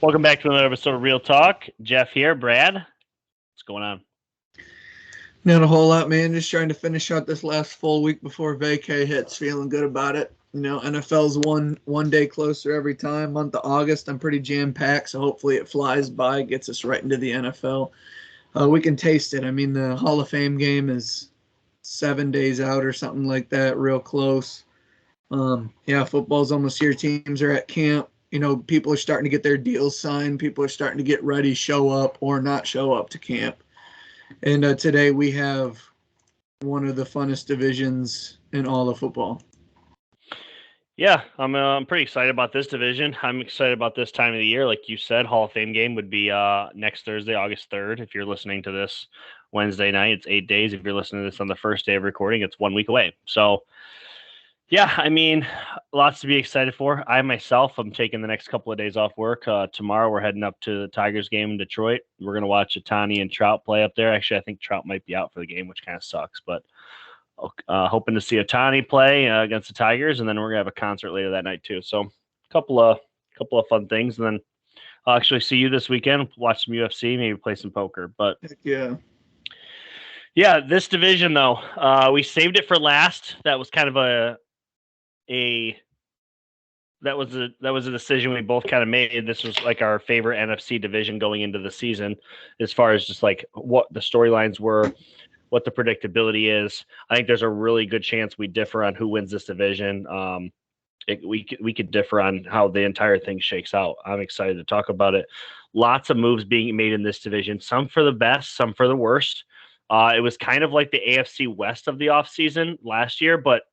Welcome back to another episode of Real Talk. Jeff here. Brad, what's going on? Not a whole lot, man. Just trying to finish out this last full week before vacay hits. Feeling good about it. You know, NFL's one day closer every time. Month of August, I'm pretty jam-packed, so hopefully it flies by, gets us right into the NFL. We can taste it. I mean, the Hall of Fame game is 7 days out or something like that, real close. Football's almost here. Teams are at camp. You know, people are starting to get their deals signed. People are starting to get ready, show up or not show up to camp. And today we have one of the funnest divisions in all of football. Yeah, I'm pretty excited about this division. I'm excited about this time of the year. Like you said, Hall of Fame game would be next Thursday, August 3rd. If you're listening to this Wednesday night, it's 8 days. If you're listening to this on the first day of recording, it's 1 week away. So, yeah, I mean, lots to be excited for. I myself, I'm taking the next couple of days off work. Tomorrow we're heading up to the Tigers game in Detroit. We're going to watch Ohtani and Trout play up there. Actually, I think Trout might be out for the game, which kind of sucks. But hoping to see Ohtani play against the Tigers, and then we're going to have a concert later that night too. So a couple of fun things. And then I'll actually see you this weekend, watch some UFC, maybe play some poker. But yeah, this division, though, we saved it for last. That was kind of that was a decision we both kind of made. This was like our favorite NFC division going into the season, as far as just like what the storylines were, what the predictability is. I think there's a really good chance we differ on who wins this division. We could differ on how the entire thing shakes out. I'm excited to talk about it. Lots of moves being made in this division, some for the best, some for the worst. It was kind of like the AFC West of the offseason last year, but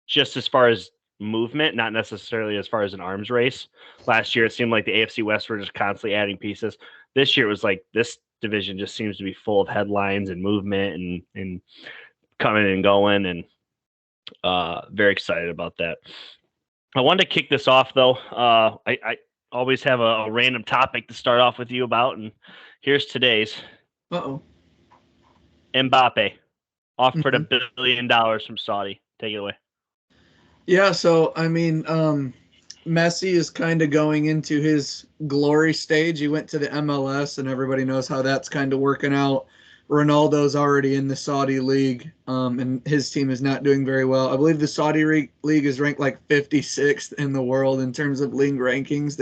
just as far as movement, not necessarily as far as an arms race. Last year, it seemed like the AFC West were just constantly adding pieces. This year, it was like this division just seems to be full of headlines and movement and coming and going, and very excited about that. I wanted to kick this off, though. I always have a random topic to start off with you about, and here's today's. Mbappe offered $1 billion from Saudi. Take it away. Yeah, so, I mean, Messi is kind of going into his glory stage. He went to the MLS, and everybody knows how that's kind of working out. Ronaldo's already in the Saudi league, and his team is not doing very well. I believe the Saudi league is ranked like 56th in the world in terms of league rankings.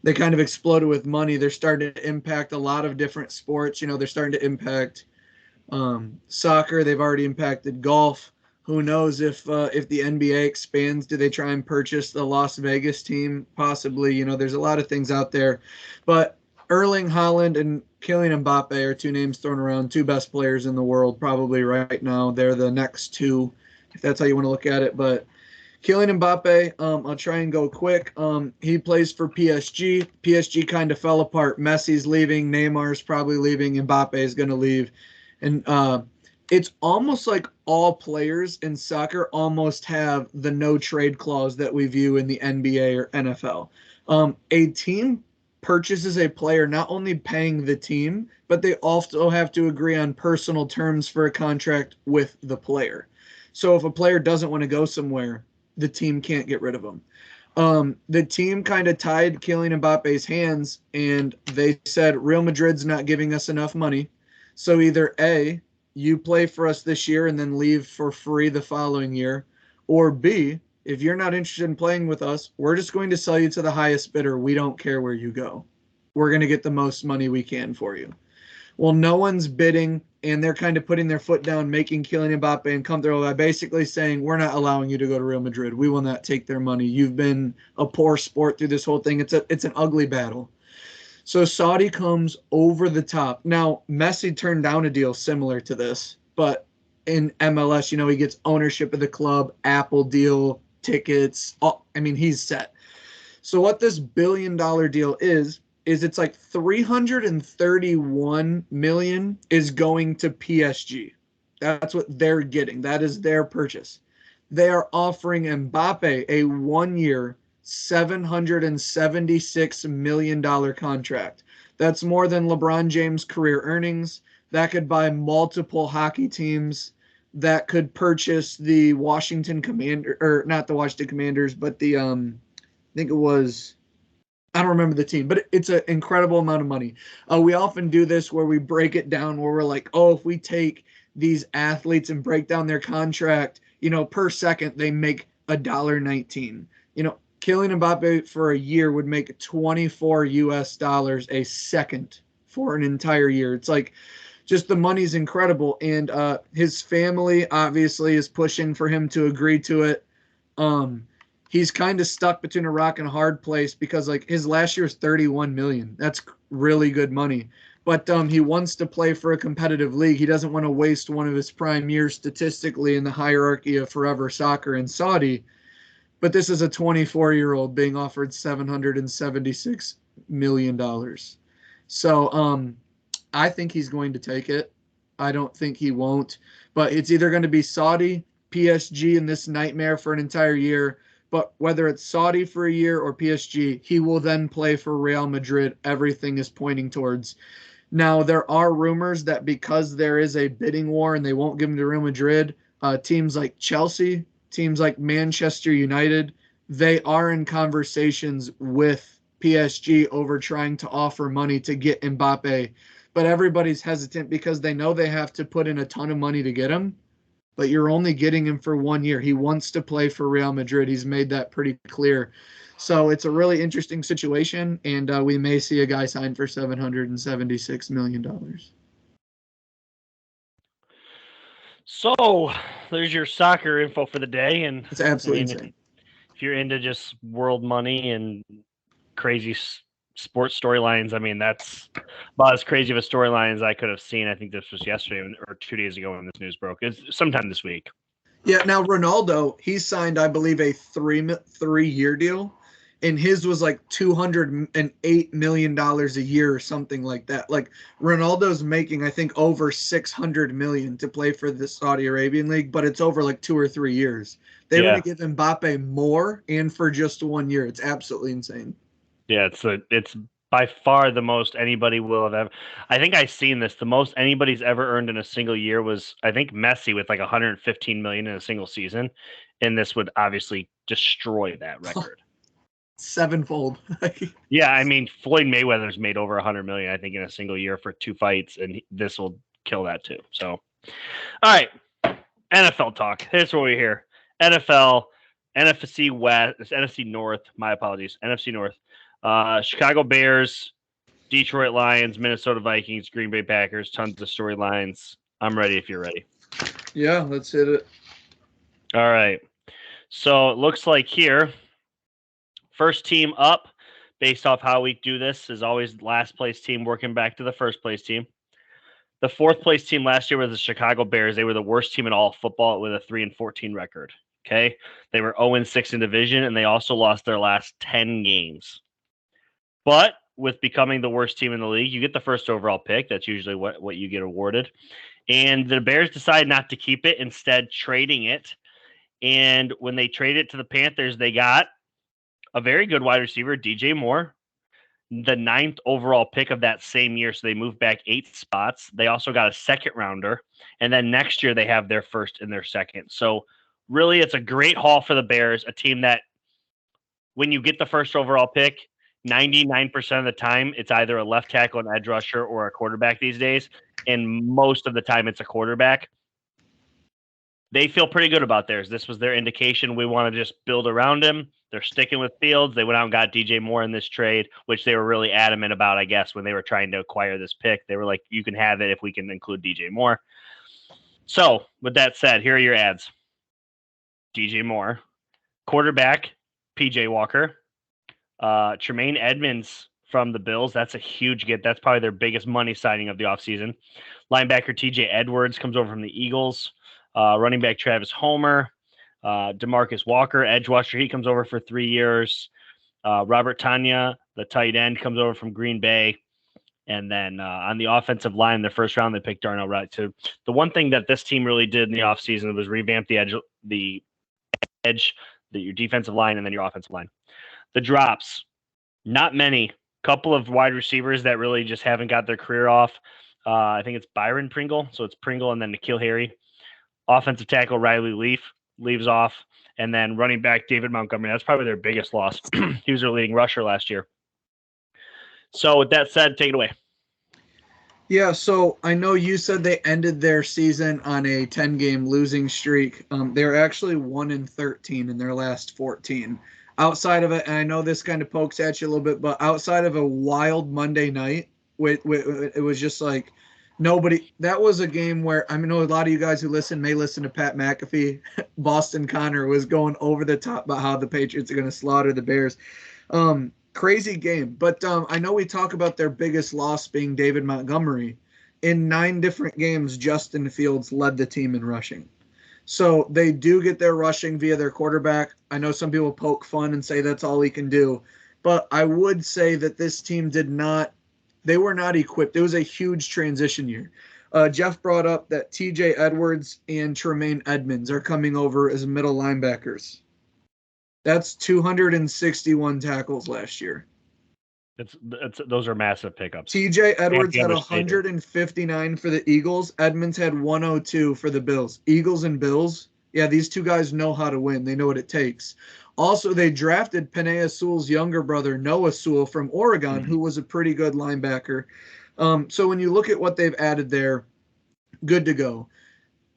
They kind of exploded with money. They're starting to impact a lot of different sports. You know, they're starting to impact soccer. They've already impacted golf. Who knows if the NBA expands? Do they try and purchase the Las Vegas team? Possibly. You know, there's a lot of things out there. But Erling Haaland and Kylian Mbappe are two names thrown around, two best players in the world probably right now. They're the next two, if that's how you want to look at it. But Kylian Mbappe, I'll try and go quick. He plays for PSG. PSG kind of fell apart. Messi's leaving. Neymar's probably leaving. Mbappe is going to leave. And it's almost like all players in soccer almost have the no trade clause that we view in the NBA or NFL. A team purchases a player not only paying the team, but they also have to agree on personal terms for a contract with the player. So if a player doesn't want to go somewhere, the team can't get rid of him. The team kind of tied Kylian Mbappe's hands, and they said, Real Madrid's not giving us enough money. So either A, you play for us this year and then leave for free the following year, or B, if you're not interested in playing with us, we're just going to sell you to the highest bidder. We don't care where you go. We're going to get the most money we can for you. Well, no one's bidding, and they're kind of putting their foot down, making Kylian Mbappe uncomfortable by basically saying, we're not allowing you to go to Real Madrid. We will not take their money. You've been a poor sport through this whole thing. It's an ugly battle. So Saudi comes over the top. Now, Messi turned down a deal similar to this, but in MLS, you know, he gets ownership of the club, Apple deal, tickets. He's set. So what this $1 billion deal is it's like 331 million is going to PSG. That's what they're getting. That is their purchase. They are offering Mbappe a 1-year, $776 million contract. That's more than LeBron James' career earnings. That could buy multiple hockey teams. That could purchase the Washington Commander, or not the Washington Commanders, but the I think it was I don't remember the team, but it's an incredible amount of money. We often do this where we break it down where we're like, oh, if we take these athletes and break down their contract, per second, they make $1.19. Kylian Mbappe for a year would make 24 US dollars a second for an entire year. It's like just the money's incredible. And his family obviously is pushing for him to agree to it. He's kind of stuck between a rock and a hard place because like his last year's 31 million. That's really good money. But he wants to play for a competitive league. He doesn't want to waste one of his prime years statistically in the hierarchy of forever soccer in Saudi. But this is a 24-year-old being offered $776 million. So I think he's going to take it. I don't think he won't. But it's either going to be Saudi, PSG in this nightmare for an entire year. But whether it's Saudi for a year or PSG, he will then play for Real Madrid. Everything is pointing towards. Now, there are rumors that because there is a bidding war and they won't give him to Real Madrid, teams like Chelsea, teams like Manchester United, they are in conversations with PSG over trying to offer money to get Mbappe. But everybody's hesitant because they know they have to put in a ton of money to get him. But you're only getting him for 1 year. He wants to play for Real Madrid. He's made that pretty clear. So it's a really interesting situation, and we may see a guy signed for $776 million. So there's your soccer info for the day. And it's absolutely insane. If you're into just world money and crazy sports storylines, I mean, that's about as crazy of a storyline as I could have seen. I think this was yesterday or 2 days ago when this news broke. It's sometime this week. Yeah, now Ronaldo, he signed, I believe, a three-year deal, and his was like $208 million a year or something like that. Like Ronaldo's making, I think, over $600 million to play for the Saudi Arabian league, but it's over like 2 or 3 years. They want to give Mbappe more and for just 1 year. It's absolutely insane. Yeah, it's by far the most anybody will have ever. I think I've seen this. The most anybody's ever earned in a single year was, I think, Messi with like 115 million in a single season, and this would obviously destroy that record. Sevenfold. Yeah, I mean, Floyd Mayweather's made over 100 million, I think, in a single year for 2 fights, and this will kill that too. So, all right, NFL talk. Here's what we hear: NFL, NFC West, NFC North. My apologies, NFC North. Chicago Bears, Detroit Lions, Minnesota Vikings, Green Bay Packers, tons of storylines. I'm ready if you're ready. Yeah, let's hit it. All right. So it looks like here, first team up, based off how we do this, is always last place team working back to the first place team. The fourth place team last year was the Chicago Bears. They were the worst team in all of football with a 3-14 record. Okay. They were 0-6 in division, and they also lost their last 10 games. But with becoming the worst team in the league, you get the first overall pick. That's usually what you get awarded. And the Bears decide not to keep it, instead trading it. And when they traded it to the Panthers, they got a very good wide receiver, DJ Moore, the 9th overall pick of that same year. So they moved back 8 spots. They also got a second rounder. And then next year they have their first and their second. So really, it's a great haul for the Bears, a team that when you get the first overall pick, 99% of the time, it's either a left tackle, an edge rusher, or a quarterback these days. And most of the time, it's a quarterback. They feel pretty good about theirs. This was their indication. We want to just build around him. They're sticking with Fields. They went out and got DJ Moore in this trade, which they were really adamant about, I guess, when they were trying to acquire this pick. They were like, you can have it if we can include DJ Moore. So, with that said, here are your ads. DJ Moore. Quarterback, PJ Walker. Tremaine Edmonds from the Bills. That's a huge get. That's probably their biggest money signing of the offseason. Linebacker TJ Edwards comes over from the Eagles. Running back Travis Homer. DeMarcus Walker, edge rusher. He comes over for 3 years. Robert Tanya, the tight end, comes over from Green Bay. And then on the offensive line, in the first round, they picked Darnell Wright. So the one thing that this team really did in the offseason was revamp the edge, your defensive line, and then your offensive line. The drops, not many. Couple of wide receivers that really just haven't got their career off. I think it's Byron Pringle. So it's Pringle and then N'Keal Harry. Offensive tackle Riley leaves off. And then running back David Montgomery. That's probably their biggest loss. He was their leading rusher last year. So with that said, take it away. Yeah, so I know you said they ended their season on a 10-game losing streak. They're actually 1-13 in their last 14. Outside of it, and I know this kind of pokes at you a little bit, but outside of a wild Monday night, it was just like nobody. That was a game where I know a lot of you guys who listen may listen to Pat McAfee. Boston Connor was going over the top about how the Patriots are going to slaughter the Bears. Crazy game. But I know we talk about their biggest loss being David Montgomery. In 9 different games, Justin Fields led the team in rushing. So they do get their rushing via their quarterback. I know some people poke fun and say that's all he can do. But I would say that this team they were not equipped. It was a huge transition year. Jeff brought up that TJ Edwards and Tremaine Edmonds are coming over as middle linebackers. That's 261 tackles last year. Those are massive pickups. TJ Edwards had 159 for the Eagles. Edmonds had 102 for the Bills. Eagles and Bills, yeah, these two guys know how to win. They know what it takes. Also, they drafted Penei Sewell's younger brother, Noah Sewell, from Oregon, who was a pretty good linebacker. So when you look at what they've added there, good to go.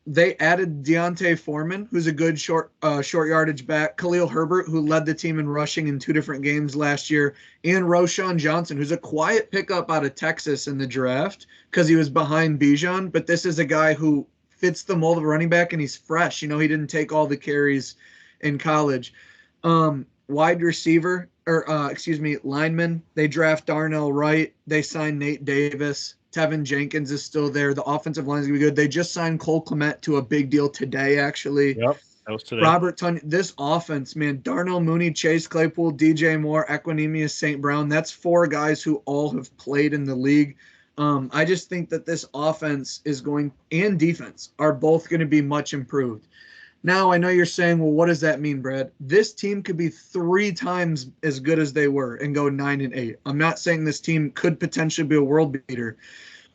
They added Deontay Foreman, who's a good short yardage back, Khalil Herbert, who led the team in rushing in 2 different games last year, and Roschon Johnson, who's a quiet pickup out of Texas in the draft because he was behind Bijan, but this is a guy who fits the mold of a running back, and he's fresh. He didn't take all the carries in college. Wide receiver, lineman, they draft Darnell Wright. They signed Nate Davis. Tevin Jenkins is still there. The offensive line is going to be good. They just signed Cole Kmet to a big deal today, actually. Yep, that was today. Robert Tonyan. This offense, man, Darnell Mooney, Chase Claypool, DJ Moore, Equanimeous St. Brown, that's 4 guys who all have played in the league. I just think that this offense and defense are both going to be much improved. Now, I know you're saying, well, what does that mean, Brad? This team could be 3 times as good as they were and go 9-8. I'm not saying this team could potentially be a world beater,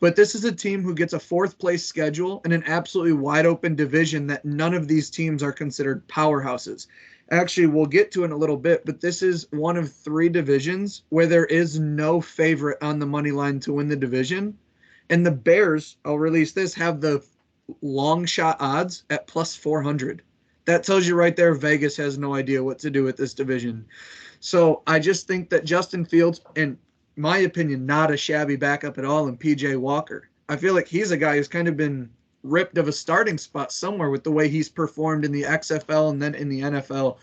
but this is a team who gets a 4th place schedule and an absolutely wide open division that none of these teams are considered powerhouses. Actually, we'll get to in a little bit, but this is one of 3 divisions where there is no favorite on the money line to win the division. And the Bears, I'll release this, have the long shot odds at plus 400. That tells you right there Vegas has no idea what to do with this division. So I just think that Justin Fields, in my opinion, not a shabby backup at all, and PJ Walker. I feel like he's a guy who's kind of been ripped of a starting spot somewhere with the way he's performed in the XFL and then in the NFL.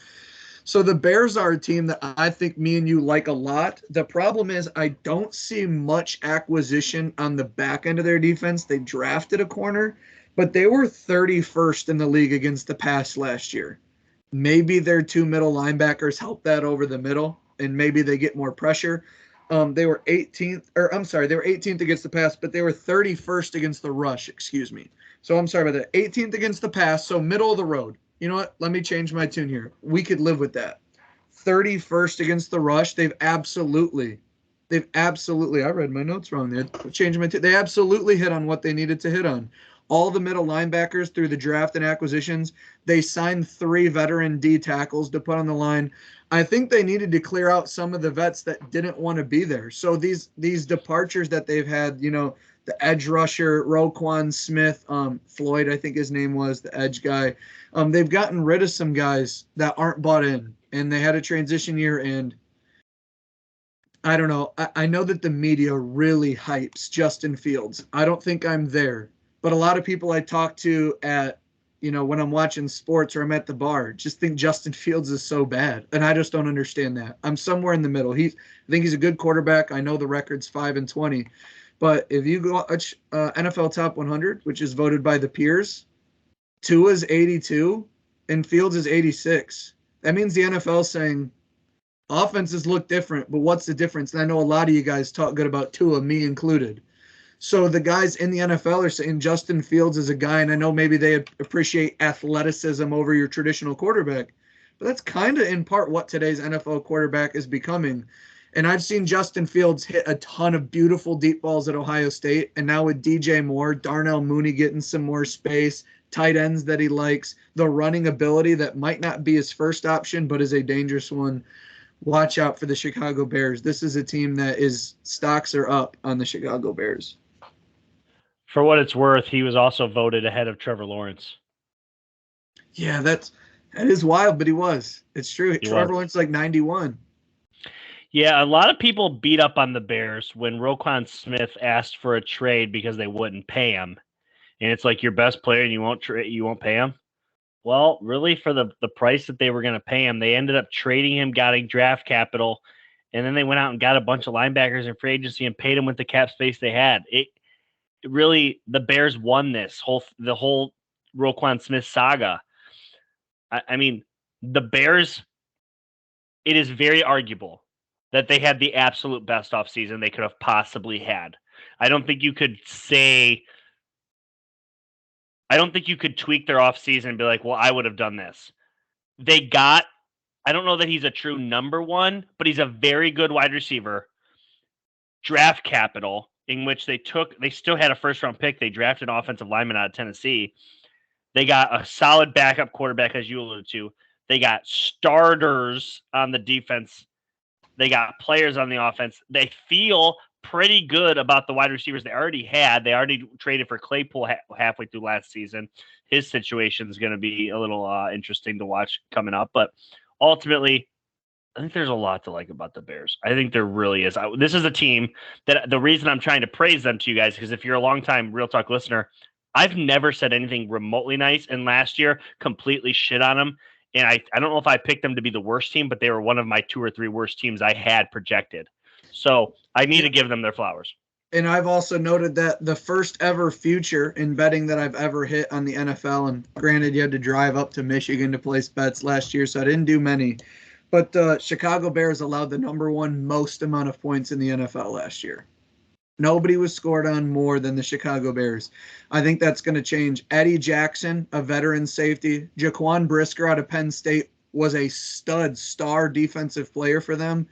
So the Bears are a team that I think me and you like a lot. The problem is I don't see much acquisition on the back end of their defense. They drafted a corner, but they were 31st in the league against the pass last year. Maybe their 2 middle linebackers help that over the middle, and maybe they get more pressure. They were 18th against the pass, but they were 31st against the rush, So I'm sorry about that. 18th against the pass, so middle of the road. You know what? Let me change my tune here. We could live with that. 31st against the rush. They've absolutely, I read my notes wrong there. They absolutely hit on what they needed to hit on. All the middle linebackers through the draft and acquisitions. They signed 3 veteran D tackles to put on the line. I think they needed to clear out some of the vets that didn't want to be there. So these departures that they've had, the edge rusher, Roquan Smith, Floyd, I think his name was, the edge guy. They've gotten rid of some guys that aren't bought in, and they had a transition year, and I don't know. I know that the media really hypes Justin Fields. I don't think I'm there. But a lot of people I talk to at, when I'm watching sports or I'm at the bar, just think Justin Fields is so bad. And I just don't understand that. I'm somewhere in the middle. I think he's a good quarterback. I know the record's 5-20. But if you go watch NFL Top 100, which is voted by the peers, Tua's 82 and Fields is 86. That means the NFL saying offenses look different, but what's the difference? And I know a lot of you guys talk good about Tua, me included. So the guys in the NFL are saying Justin Fields is a guy, and I know maybe they appreciate athleticism over your traditional quarterback, but that's kind of in part what today's NFL quarterback is becoming. And I've seen Justin Fields hit a ton of beautiful deep balls at Ohio State, and now with DJ Moore, Darnell Mooney getting some more space, tight ends that he likes, the running ability that might not be his first option but is a dangerous one. watch out for the Chicago Bears. This is a team that stocks are up on the Chicago Bears. For what it's worth, he was also voted ahead of Trevor Lawrence. Yeah, that is wild, but he was. It's true. Trevor Lawrence like 91. Yeah, a lot of people beat up on the Bears when Roquan Smith asked for a trade because they wouldn't pay him. And it's like your best player and you won't pay him. Well, really, for the price that they were going to pay him, they ended up trading him, getting draft capital, and then they went out and got a bunch of linebackers in free agency and paid him with the cap space they had. It really, the Bears won the whole Roquan Smith saga. I mean, the Bears, it is very arguable that they had the absolute best offseason they could have possibly had. I don't think you could tweak their offseason and be like, well, I would have done this. I don't know that he's a true number one, but he's a very good wide receiver. Draft capital, in which they still had a first-round pick. They drafted an offensive lineman out of Tennessee. They got a solid backup quarterback, as you alluded to. They got starters on the defense. They got players on the offense. They feel pretty good about the wide receivers they already had. They already traded for Claypool halfway through last season. His situation is going to be a little interesting to watch coming up. But ultimately, I think there's a lot to like about the Bears. I think there really is. This is a team that the reason I'm trying to praise them to you guys, because if you're a longtime Real Talk listener, I've never said anything remotely nice. And last year, completely shit on them. And I don't know if I picked them to be the worst team, but they were one of my 2 or 3 worst teams I had projected. So I need to give them their flowers. And I've also noted that the first ever future in betting that I've ever hit on the NFL, and granted you had to drive up to Michigan to place bets last year, so I didn't do many. But the Chicago Bears allowed the number one most amount of points in the NFL last year. Nobody was scored on more than the Chicago Bears. I think that's going to change. Eddie Jackson, a veteran safety. Jaquan Brisker out of Penn State was a star defensive player for them.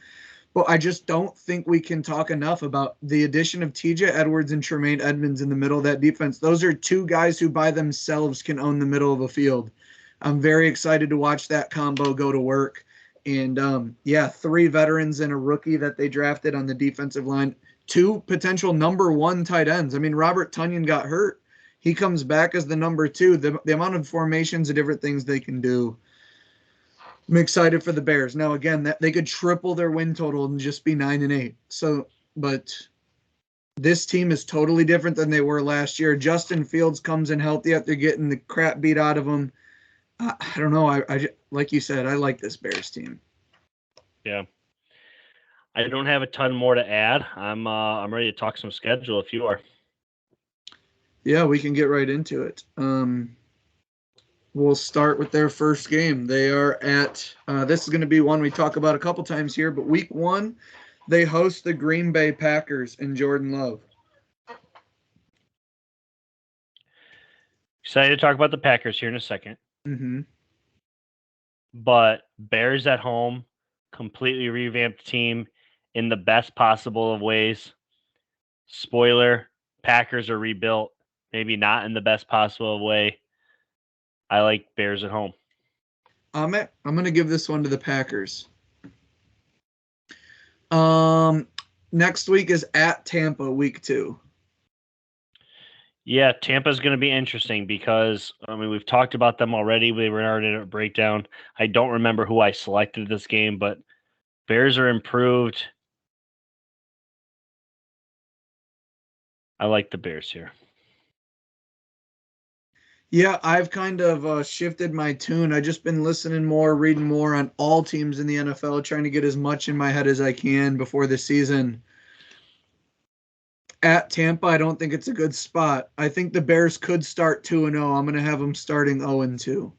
But I just don't think we can talk enough about the addition of TJ Edwards and Tremaine Edmonds in the middle of that defense. Those are 2 guys who by themselves can own the middle of a field. I'm very excited to watch that combo go to work. And 3 veterans and a rookie that they drafted on the defensive line. 2 potential number 1 tight ends. I mean, Robert Tonyan got hurt. He comes back as the number 2. The amount of formations and different things they can do. I'm excited for the Bears. Now, again, that they could triple their win total and just be 9-8. So, but this team is totally different than they were last year. Justin Fields comes in healthy after getting the crap beat out of him. I don't know. I like you said, I like this Bears team. Yeah. I don't have a ton more to add. I'm ready to talk some schedule if you are. Yeah, we can get right into it. We'll start with their first game. They are at this is going to be one we talk about a couple times here, but week 1, they host the Green Bay Packers and Jordan Love. Excited to talk about the Packers here in a second. Mm-hmm. But Bears at home, completely revamped team in the best possible of ways. Spoiler, Packers are rebuilt, maybe not in the best possible way. I like Bears at home. I'm going to give this one to the Packers. Next week is at Tampa, week 2. Yeah, Tampa's going to be interesting because, I mean, we've talked about them already. They were already in a breakdown. I don't remember who I selected this game, but Bears are improved. I like the Bears here. Yeah, I've kind of shifted my tune. I've just been listening more, reading more on all teams in the NFL, trying to get as much in my head as I can before the season. At Tampa, I don't think it's a good spot. I think the Bears could start 2-0. I'm going to have them starting 0-2.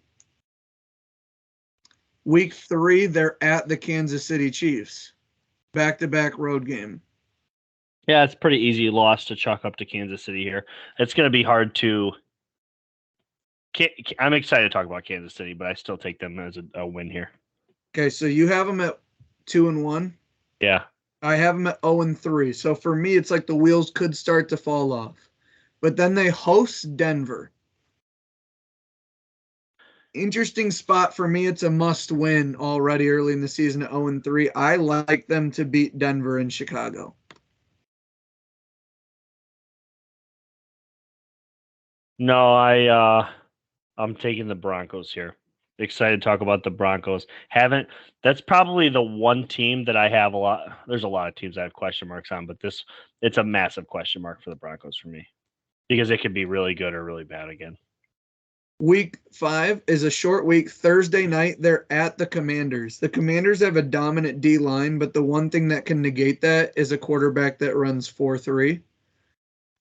Week 3, they're at the Kansas City Chiefs. Back-to-back road game. Yeah, it's pretty easy loss to chalk up to Kansas City here. It's going to be hard to... I'm excited to talk about Kansas City, but I still take them as a win here. Okay, so you have them at 2-1? Yeah. I have them at 0-3. So for me, it's like the wheels could start to fall off. But then they host Denver. Interesting spot for me. It's a must win already early in the season at 0-3. I like them to beat Denver and Chicago. No, I'm taking the Broncos here. Excited to talk about the Broncos. That's probably the one team that I have a lot. There's a lot of teams I have question marks on, but it's a massive question mark for the Broncos for me because it could be really good or really bad again. Week 5 is a short week. Thursday night, they're at the Commanders. The Commanders have a dominant D line, but the one thing that can negate that is a quarterback that runs 4-3.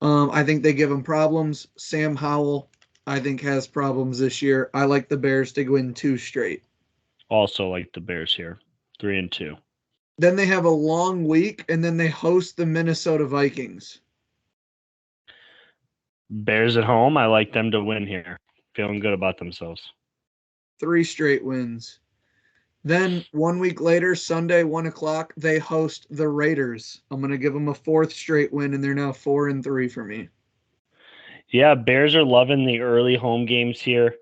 I think they give them problems. Sam Howell, I think, has problems this year. I like the Bears to win 2 straight. Also like the Bears here, 3-2. Then they have a long week, and then they host the Minnesota Vikings. Bears at home. I like them to win here. Feeling good about themselves. 3 straight wins. Then 1 week later, Sunday, 1 o'clock, they host the Raiders. I'm going to give them a 4th straight win, and they're now 4-3 for me. Yeah, Bears are loving the early home games here.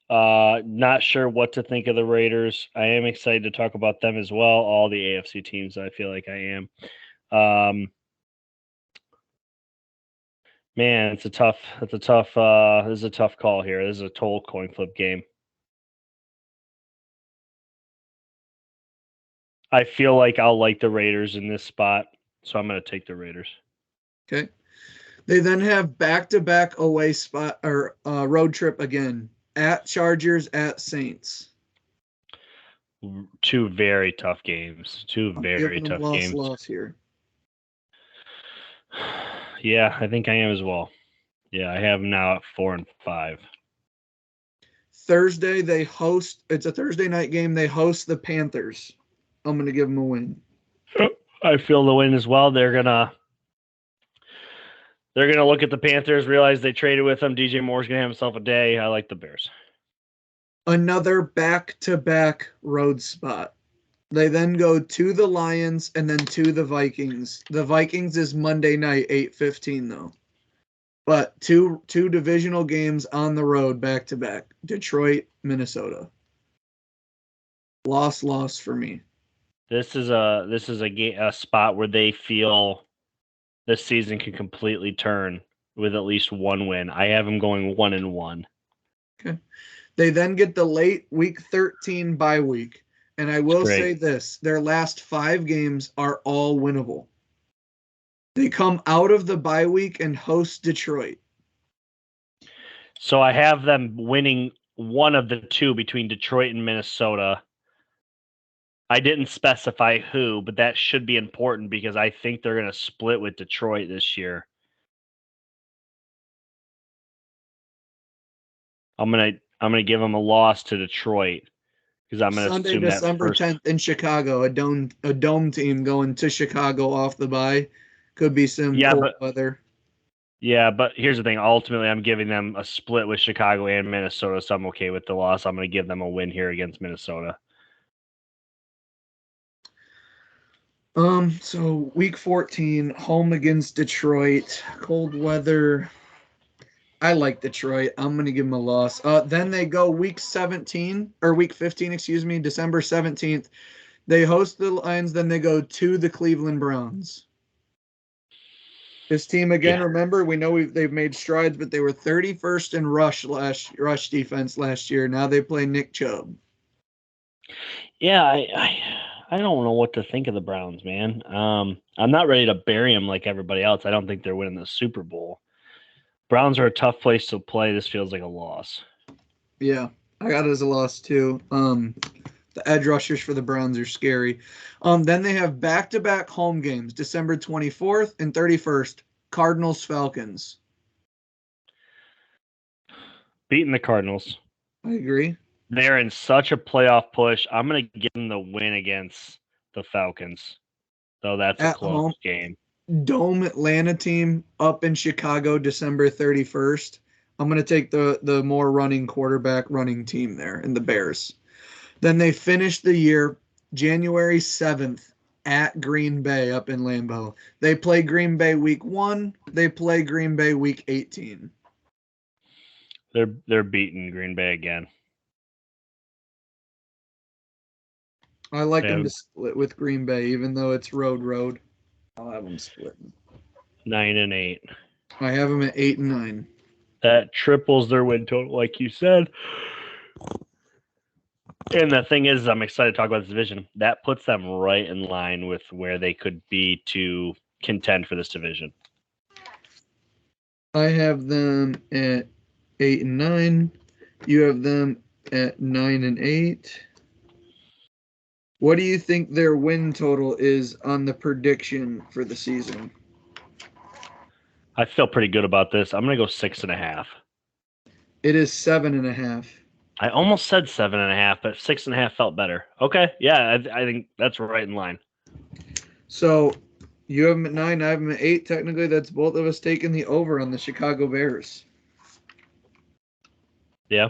Not sure what to think of the Raiders. I am excited to talk about them as well. All the AFC teams, I feel like I am. Man, this is a tough call here. This is a total coin flip game. I feel like I'll like the Raiders in this spot, so I'm going to take the Raiders. Okay. They then have back-to-back away spot or road trip again at Chargers, at Saints. 2 very tough games. 2 very tough games. Loss here. Yeah, I think I am as well. Yeah, I have them now at 4-5. Thursday, it's a Thursday night game. They host the Panthers. I'm going to give them a win. I feel the win as well. They're gonna look at the Panthers, realize they traded with them. DJ Moore's gonna have himself a day. I like the Bears. Another back-to-back road spot. They then go to the Lions and then to the Vikings. The Vikings is Monday night, 8:15 though. But two divisional games on the road back-to-back. Detroit, Minnesota. Loss for me. This is a spot where they feel this season can completely turn with at least 1 win. I have them going 1-1. Okay. They then get the late week 13 bye week. And I will say this, their last 5 games are all winnable. They come out of the bye week and host Detroit. So I have them winning one of the 2 between Detroit and Minnesota. I didn't specify who, but that should be important because I think they're going to split with Detroit this year. I'm gonna give them a loss to Detroit because I'm going to Sunday, assume December 10th in Chicago, a dome team going to Chicago off the bye. Could be some cold weather. Yeah, but here's the thing. Ultimately, I'm giving them a split with Chicago and Minnesota, so I'm okay with the loss. I'm going to give them a win here against Minnesota. So week 14, home against Detroit, cold weather. I like Detroit. I'm going to give them a loss. Then they go week 15, December 17th. They host the Lions, then they go to the Cleveland Browns. This team again, remember, we know they've made strides, but they were 31st in rush defense last year. Now they play Nick Chubb. Yeah, I don't know what to think of the Browns, man. I'm not ready to bury them like everybody else. I don't think they're winning the Super Bowl. Browns are a tough place to play. This feels like a loss. Yeah, I got it as a loss too. The edge rushers for the Browns are scary. Then they have back-to-back home games, December 24th and 31st. Cardinals, Falcons. Beating the Cardinals. I agree. They're in such a playoff push. I'm going to give them the win against the Falcons, though that's a close game. Dome Atlanta team up in Chicago, December 31st. I'm going to take the more running team there in the Bears. Then they finish the year January 7th at Green Bay up in Lambeau. They play Green Bay week 1. They play Green Bay week 18. They're beating Green Bay again. I like them to split with Green Bay, even though it's road. I'll have them splitting. 9-8. I have them at 8-9. That triples their win total, like you said. And the thing is, I'm excited to talk about this division. That puts them right in line with where they could be to contend for this division. I have them at 8-9. You have them at 9-8. What do you think their win total is on the prediction for the season? I feel pretty good about this. I'm going to go 6.5. It is 7.5. I almost said 7.5, but 6.5 felt better. Okay, yeah, I think that's right in line. So you have them at 9, I have them at 8. Technically, that's both of us taking the over on the Chicago Bears. Yeah.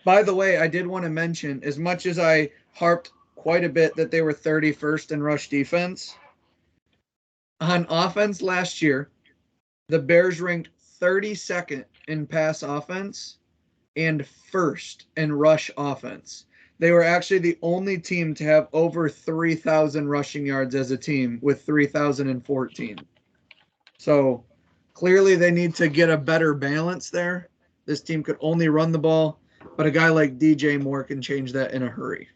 By the way, I did want to mention, as much as I harped quite a bit that they were 31st in rush defense, on offense last year, the Bears ranked 32nd in pass offense and first in rush offense. They were actually the only team to have over 3,000 rushing yards as a team with 3,014. So clearly they need to get a better balance there. This team could only run the ball, but a guy like DJ Moore can change that in a hurry.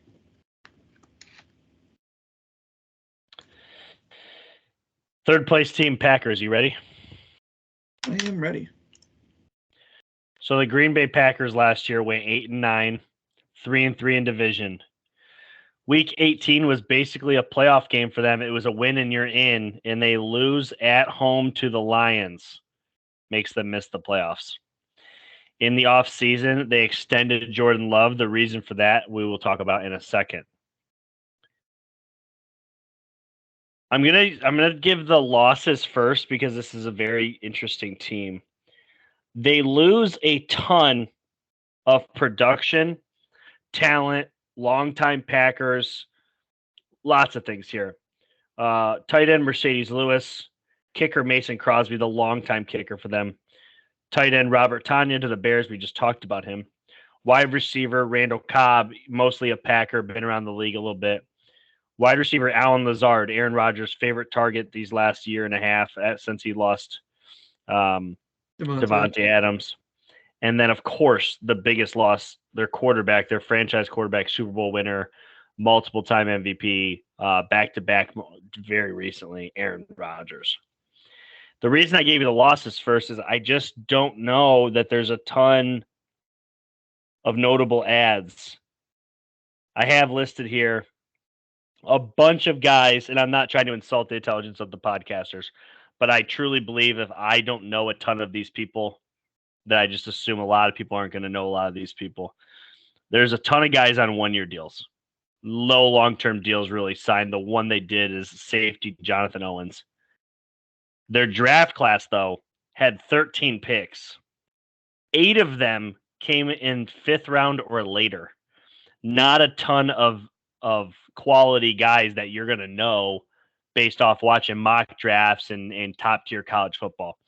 Third place team, Packers. You ready? I am ready. So the Green Bay Packers last year went 8-9, 3-3 in division. Week 18 was basically a playoff game for them. It was a win and you're in, and they lose at home to the Lions. Makes them miss the playoffs. In the offseason, they extended Jordan Love. The reason for that we will talk about in a second. I'm gonna give the losses first because this is a very interesting team. They lose a ton of production, talent, longtime Packers, lots of things here. Tight end Mercedes Lewis, kicker Mason Crosby, the longtime kicker for them. Tight end Robert Tonyan to the Bears. We just talked about him. Wide receiver Randall Cobb, mostly a Packer, been around the league a little bit. Wide receiver Alan Lazard, Aaron Rodgers' favorite target these last year and a half since he lost Devontae Adams. And then, of course, the biggest loss, their quarterback, their franchise quarterback, Super Bowl winner, multiple-time MVP, back-to-back very recently, Aaron Rodgers. The reason I gave you the losses first is I just don't know that there's a ton of notable ads. I have listed here a bunch of guys, and I'm not trying to insult the intelligence of the podcasters, but I truly believe if I don't know a ton of these people, that I just assume a lot of people aren't going to know a lot of these people. There's a ton of guys on one-year deals. Low long-term deals really signed. The one they did is safety Jonathan Owens. Their draft class, though, had 13 picks. 8 of them came in 5th round or later. Not a ton of quality guys that you're going to know based off watching mock drafts and top-tier college football.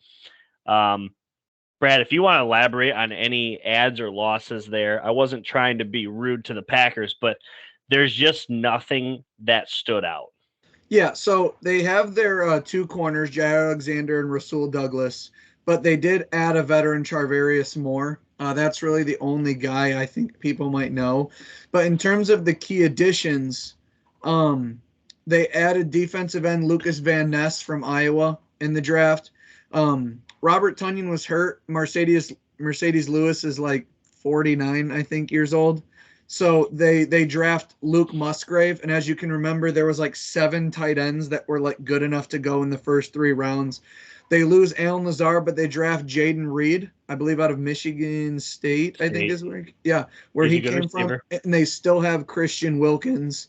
Brad, if you want to elaborate on any ads or losses there, I wasn't trying to be rude to the Packers, but there's just nothing that stood out. Yeah, so they have their 2 corners, Jair Alexander and Rasul Douglas, but they did add a veteran, Charvarius Moore. That's really the only guy I think people might know. But in terms of the key additions, they added defensive end Lucas Van Ness from Iowa in the draft. Robert Tonyan was hurt. Mercedes Lewis is like 49, I think, years old. So they draft Luke Musgrave, and as you can remember, there was like 7 tight ends that were like good enough to go in the first 3 rounds. They lose Alan Lazard, but they draft Jaden Reed, I believe out of Michigan State, I think is where he came from. And they still have Christian Wilkins.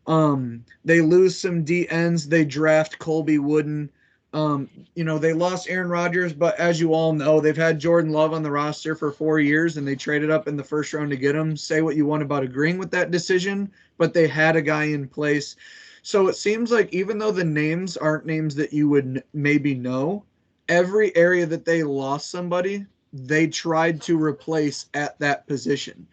They lose some D ends. They draft Colby Wooden. They lost Aaron Rodgers, but as you all know, they've had Jordan Love on the roster for 4 years, and they traded up in the first round to get him. Say what you want about agreeing with that decision, but they had a guy in place. So it seems like even though the names aren't names that you would maybe know, every area that they lost somebody, they tried to replace at that position.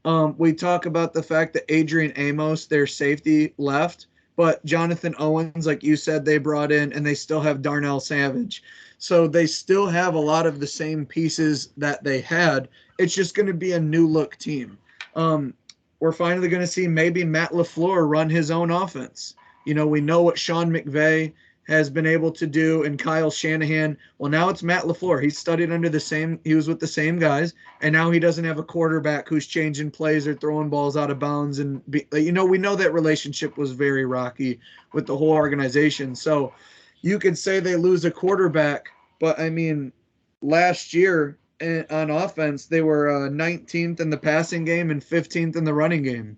We talk about the fact that Adrian Amos, their safety, left, but Jonathan Owens, like you said, they brought in, and they still have Darnell Savage. So they still have a lot of the same pieces that they had. It's just going to be a new look team. We're finally going to see maybe Matt LaFleur run his own offense. You know, we know what Sean McVay has been able to do, and Kyle Shanahan. Well, now it's Matt LaFleur. He studied under the same, he was with the same guys, and now he doesn't have a quarterback who's changing plays or throwing balls out of bounds. And, we know that relationship was very rocky with the whole organization. So you could say they lose a quarterback, but I mean, last year on offense, they were 19th in the passing game and 15th in the running game.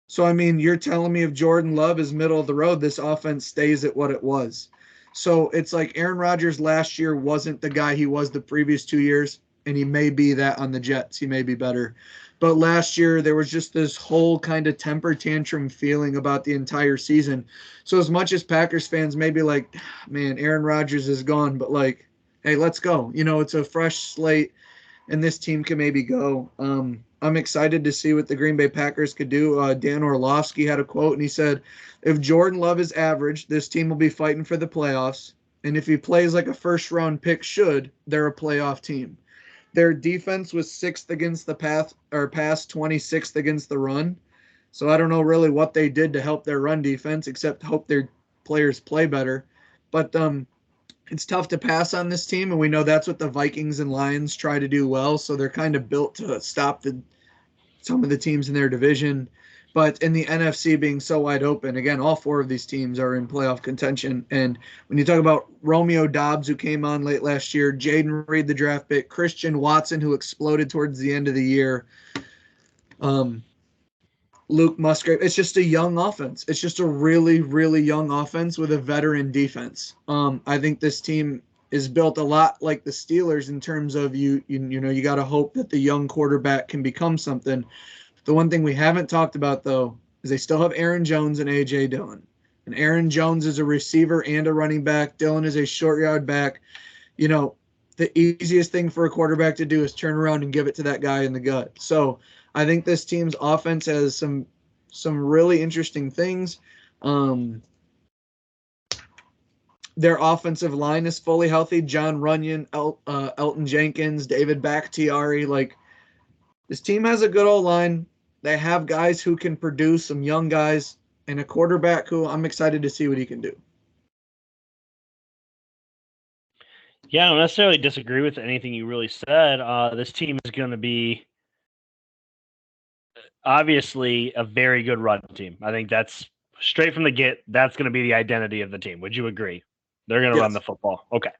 So, I mean, you're telling me if Jordan Love is middle of the road, this offense stays at what it was. So it's like Aaron Rodgers last year wasn't the guy he was the previous 2 years, and he may be that on the Jets. He may be better. But last year, there was just this whole kind of temper tantrum feeling about the entire season. So as much as Packers fans may be like, man, Aaron Rodgers is gone, but like, hey, let's go. You know, it's a fresh slate, and this team can maybe go. I'm excited to see what the Green Bay Packers could do. Dan Orlovsky had a quote, and he said, if Jordan Love is average, this team will be fighting for the playoffs. And if he plays like a first-round pick should, they're a playoff team. Their defense was 6th against the pass, 26th against the run. So I don't know really what they did to help their run defense, except hope their players play better. But it's tough to pass on this team, and we know that's what the Vikings and Lions try to do well. So they're kind of built to stop some of the teams in their division. But in the NFC being so wide open, again, all 4 of these teams are in playoff contention. And when you talk about Romeo Doubs, who came on late last year, Jaden Reed, the draft pick, Christian Watson, who exploded towards the end of the year, Luke Musgrave, it's just a young offense. It's just a really, really young offense with a veteran defense. I think this team is built a lot like the Steelers in terms of you got to hope that the young quarterback can become something. The one thing we haven't talked about, though, is they still have Aaron Jones and A.J. Dillon. And Aaron Jones is a receiver and a running back. Dillon is a short yard back. You know, the easiest thing for a quarterback to do is turn around and give it to that guy in the gut. So I think this team's offense has some really interesting things. Their offensive line is fully healthy. John Runyon, Elton Jenkins, David Bakhtiari. Like, this team has a good old line. They have guys who can produce, some young guys, and a quarterback who I'm excited to see what he can do. Yeah, I don't necessarily disagree with anything you really said. This team is going to be obviously a very good run team. I think that's straight from the get. That's going to be the identity of the team. Would you agree? They're going to run the football. Okay.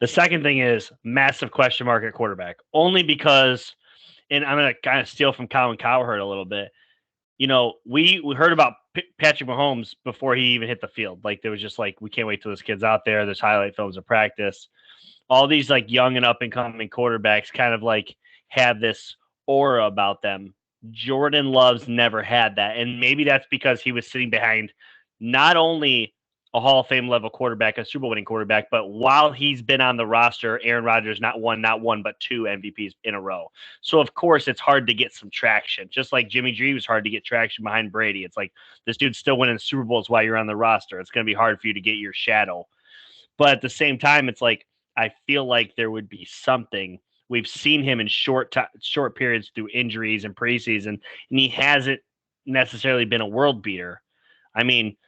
The second thing is massive question mark at quarterback, only because, and I'm going to kind of steal from Colin Cowherd a little bit. You know, we heard about Patrick Mahomes before he even hit the field. Like, there was just like, we can't wait till this kid's out there. There's highlight films of practice. All these like young and up and coming quarterbacks kind of like have this aura about them. Jordan Love's never had that. And maybe that's because he was sitting behind not only a Hall of Fame level quarterback, a Super Bowl winning quarterback, but while he's been on the roster, Aaron Rodgers not one, but 2 MVPs in a row. So of course it's hard to get some traction. Just like Jimmy G was hard to get traction behind Brady. It's like, this dude's still winning Super Bowls while you're on the roster. It's going to be hard for you to get your shadow. But at the same time, it's like, I feel like there would be something. We've seen him in short periods through injuries and preseason, and he hasn't necessarily been a world beater. I mean,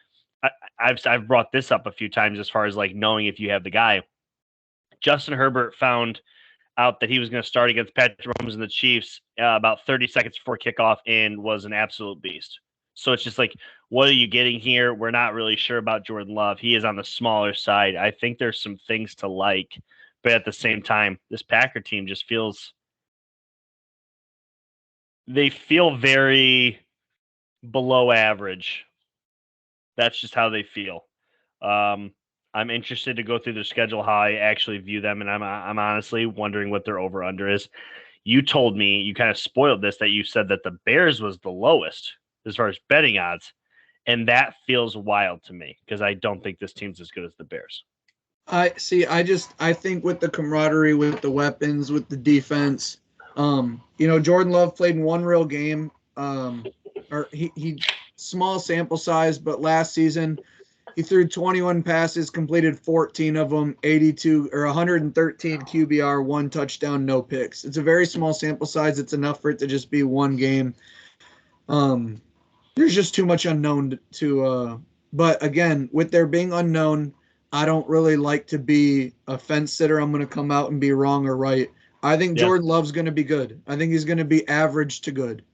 I've brought this up a few times as far as like knowing if you have the guy. Justin Herbert found out that he was going to start against Patrick Mahomes and the Chiefs about 30 seconds before kickoff and was an absolute beast. So it's just like, what are you getting here? We're not really sure about Jordan Love. He is on the smaller side. I think there's some things to like, but at the same time, this Packer team just they feel very below average. That's just how they feel. I'm interested to go through their schedule, how I actually view them, and I'm honestly wondering what their over-under is. You told me, you kind of spoiled this, that you said that the Bears was the lowest as far as betting odds, and that feels wild to me because I don't think this team's as good as the Bears. I think with the camaraderie, with the weapons, with the defense, Jordan Love played in one real game. Or he small sample size, but last season he threw 21 passes, completed 14 of them, 82 or 113 QBR, 1 touchdown, no picks. It's a very small sample size. It's enough for it to just be one game. There's just too much unknown but again, with there being unknown, I don't really like to be a fence sitter. I'm going to come out and be wrong or right. I think Jordan Love's going to be good. I think he's going to be average to good.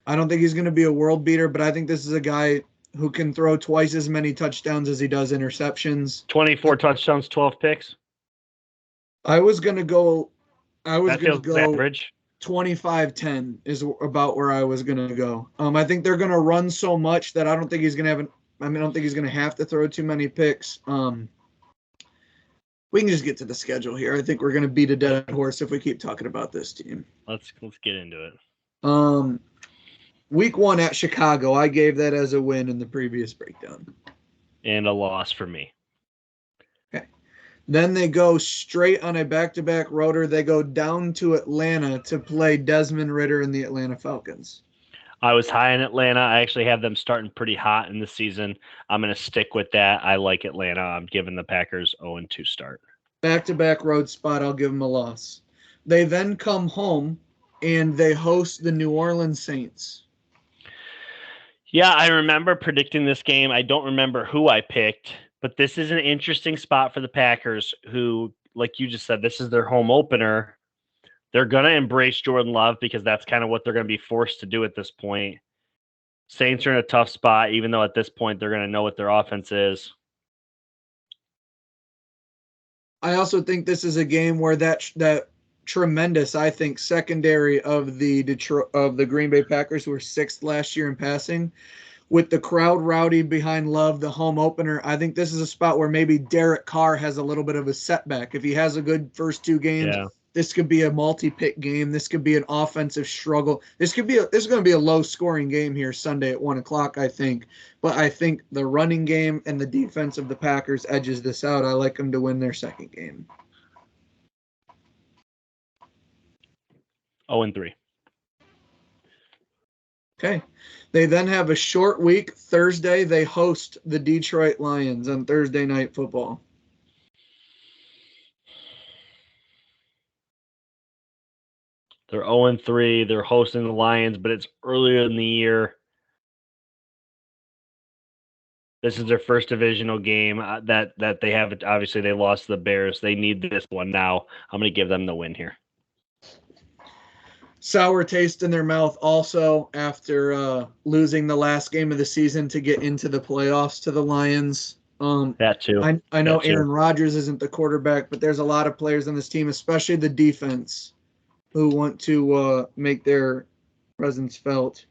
I don't think he's going to be a world beater, but I think this is a guy who can throw twice as many touchdowns as he does interceptions. 24 touchdowns, 12 picks. I was going to go average. 25-10 is about where I was going to go. I think they're going to run so much that I don't think he's going to have to throw too many picks. We can just get to the schedule here. I think we're going to beat a dead horse if we keep talking about this team. Let's get into it. Week 1 at Chicago, I gave that as a win in the previous breakdown. And a loss for me. Okay. Then they go straight on a back-to-back roader. They go down to Atlanta to play Desmond Ridder and the Atlanta Falcons. I was high in Atlanta. I actually have them starting pretty hot in the season. I'm going to stick with that. I like Atlanta. I'm giving the Packers 0-2 start. Back-to-back road spot, I'll give them a loss. They then come home, and they host the New Orleans Saints. Yeah, I remember predicting this game. I don't remember who I picked, but this is an interesting spot for the Packers who, like you just said, this is their home opener. They're going to embrace Jordan Love because that's kind of what they're going to be forced to do at this point. Saints are in a tough spot, even though at this point they're going to know what their offense is. I also think this is a game where that tremendous, I think, secondary of the Green Bay Packers, who were 6th last year in passing, with the crowd rowdy behind Love, the home opener. I think this is a spot where maybe Derek Carr has a little bit of a setback. If he has a good first 2 games, this could be a multi-pick game. This could be an offensive struggle. This is going to be a low-scoring game here Sunday at 1:00, I think. But I think the running game and the defense of the Packers edges this out. I like them to win their second game. 0-3. Okay. They then have a short week. Thursday, they host the Detroit Lions on Thursday Night Football. They're 0-3. They're hosting the Lions, but it's earlier in the year. This is their first divisional game that they have. Obviously, they lost to the Bears. They need this one now. I'm going to give them the win here. Sour taste in their mouth also after losing the last game of the season to get into the playoffs to the Lions. That too. I know Aaron Rodgers isn't the quarterback, but there's a lot of players on this team, especially the defense, who want to make their presence felt.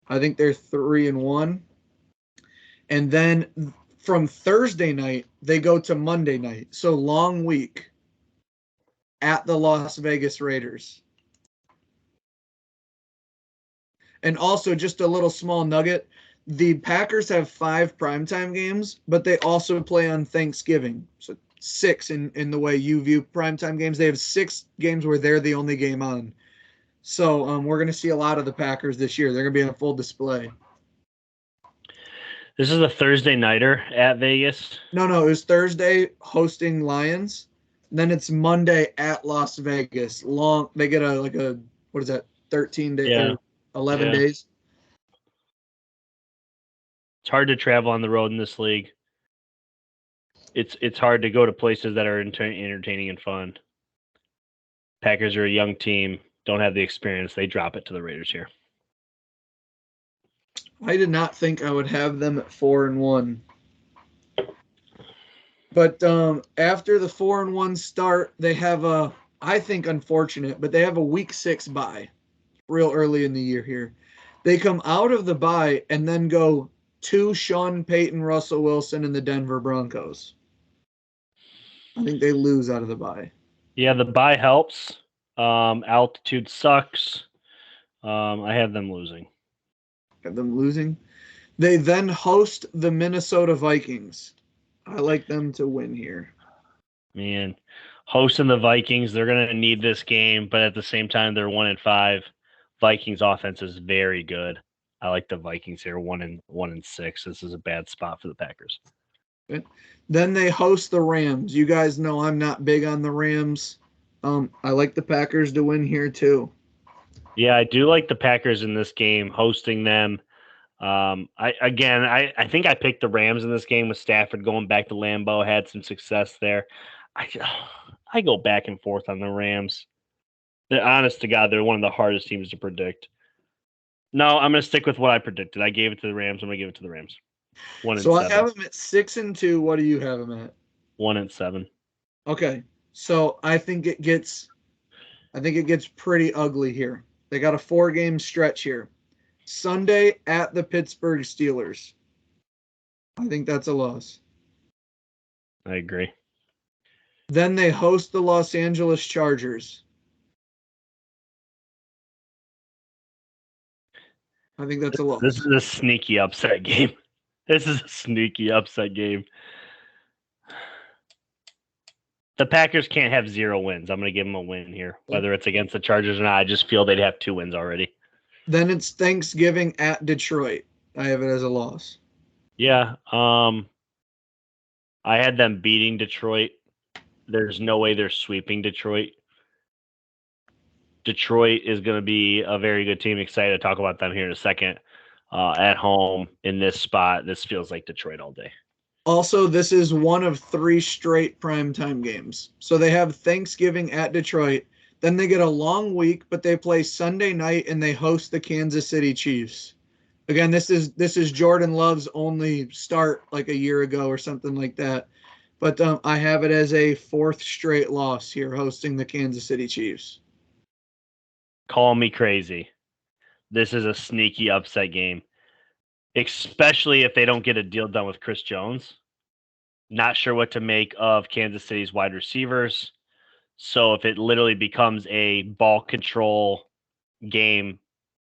I think they're 3-1. And then from Thursday night, they go to Monday night. So long week at the Las Vegas Raiders. And also, just a little small nugget, the Packers have 5 primetime games, but they also play on Thanksgiving. So 6 in the way you view primetime games. They have 6 games where they're the only game on. So we're going to see a lot of the Packers this year. They're going to be on full display. This is a Thursday nighter at Vegas? No, it was Thursday hosting Lions. Then it's Monday at Las Vegas. They get a 13 day? Yeah. 11 days. It's hard to travel on the road in this league. It's hard to go to places that are entertaining and fun. Packers are a young team, don't have the experience. They drop it to the Raiders here. I did not think I would have them at 4-1. But after the 4-1 start, they have I think unfortunate, but they have a week 6 bye real early in the year here. They come out of the bye and then go to Sean Payton, Russell Wilson, and the Denver Broncos. I think they lose out of the bye. Yeah, the bye helps. Altitude sucks. I have them losing. They then host the Minnesota Vikings. I like them to win here. Man, hosting the Vikings. They're going to need this game, but at the same time, they're 1-5. Vikings offense is very good. I like the Vikings here, 1-6. This is a bad spot for the Packers. Then they host the Rams. You guys know I'm not big on the Rams. I like the Packers to win here too. Yeah, I do like the Packers in this game, hosting them. I think I picked the Rams in this game with Stafford going back to Lambeau, had some success there. I go back and forth on the Rams. They're, honest to God, they're one of the hardest teams to predict. No, I'm going to stick with what I predicted. I gave it to the Rams. I'm going to give it to the Rams. 1-7. So I have them at 6-2. What do you have them at? 1-7. Okay, so I think it gets pretty ugly here. They got a 4-game stretch here. Sunday at the Pittsburgh Steelers. I think that's a loss. I agree. Then they host the Los Angeles Chargers. I think that's a loss. This is a sneaky upset game. This is a sneaky upset game. The Packers can't have 0 wins. I'm going to give them a win here. Whether it's against the Chargers or not, I just feel they'd have 2 wins already. Then it's Thanksgiving at Detroit. I have it as a loss. Yeah. I had them beating Detroit. There's no way they're sweeping Detroit. Detroit is going to be a very good team. Excited to talk about them here in a second. At home in this spot, this feels like Detroit all day. Also, this is one of 3 straight primetime games. So they have Thanksgiving at Detroit. Then they get a long week, but they play Sunday night and they host the Kansas City Chiefs. Again, this is Jordan Love's only start like a year ago or something like that. But I have it as a 4th straight loss here hosting the Kansas City Chiefs. Call me crazy. This is a sneaky upset game, especially if they don't get a deal done with Chris Jones. Not sure what to make of Kansas City's wide receivers. So if it literally becomes a ball control game,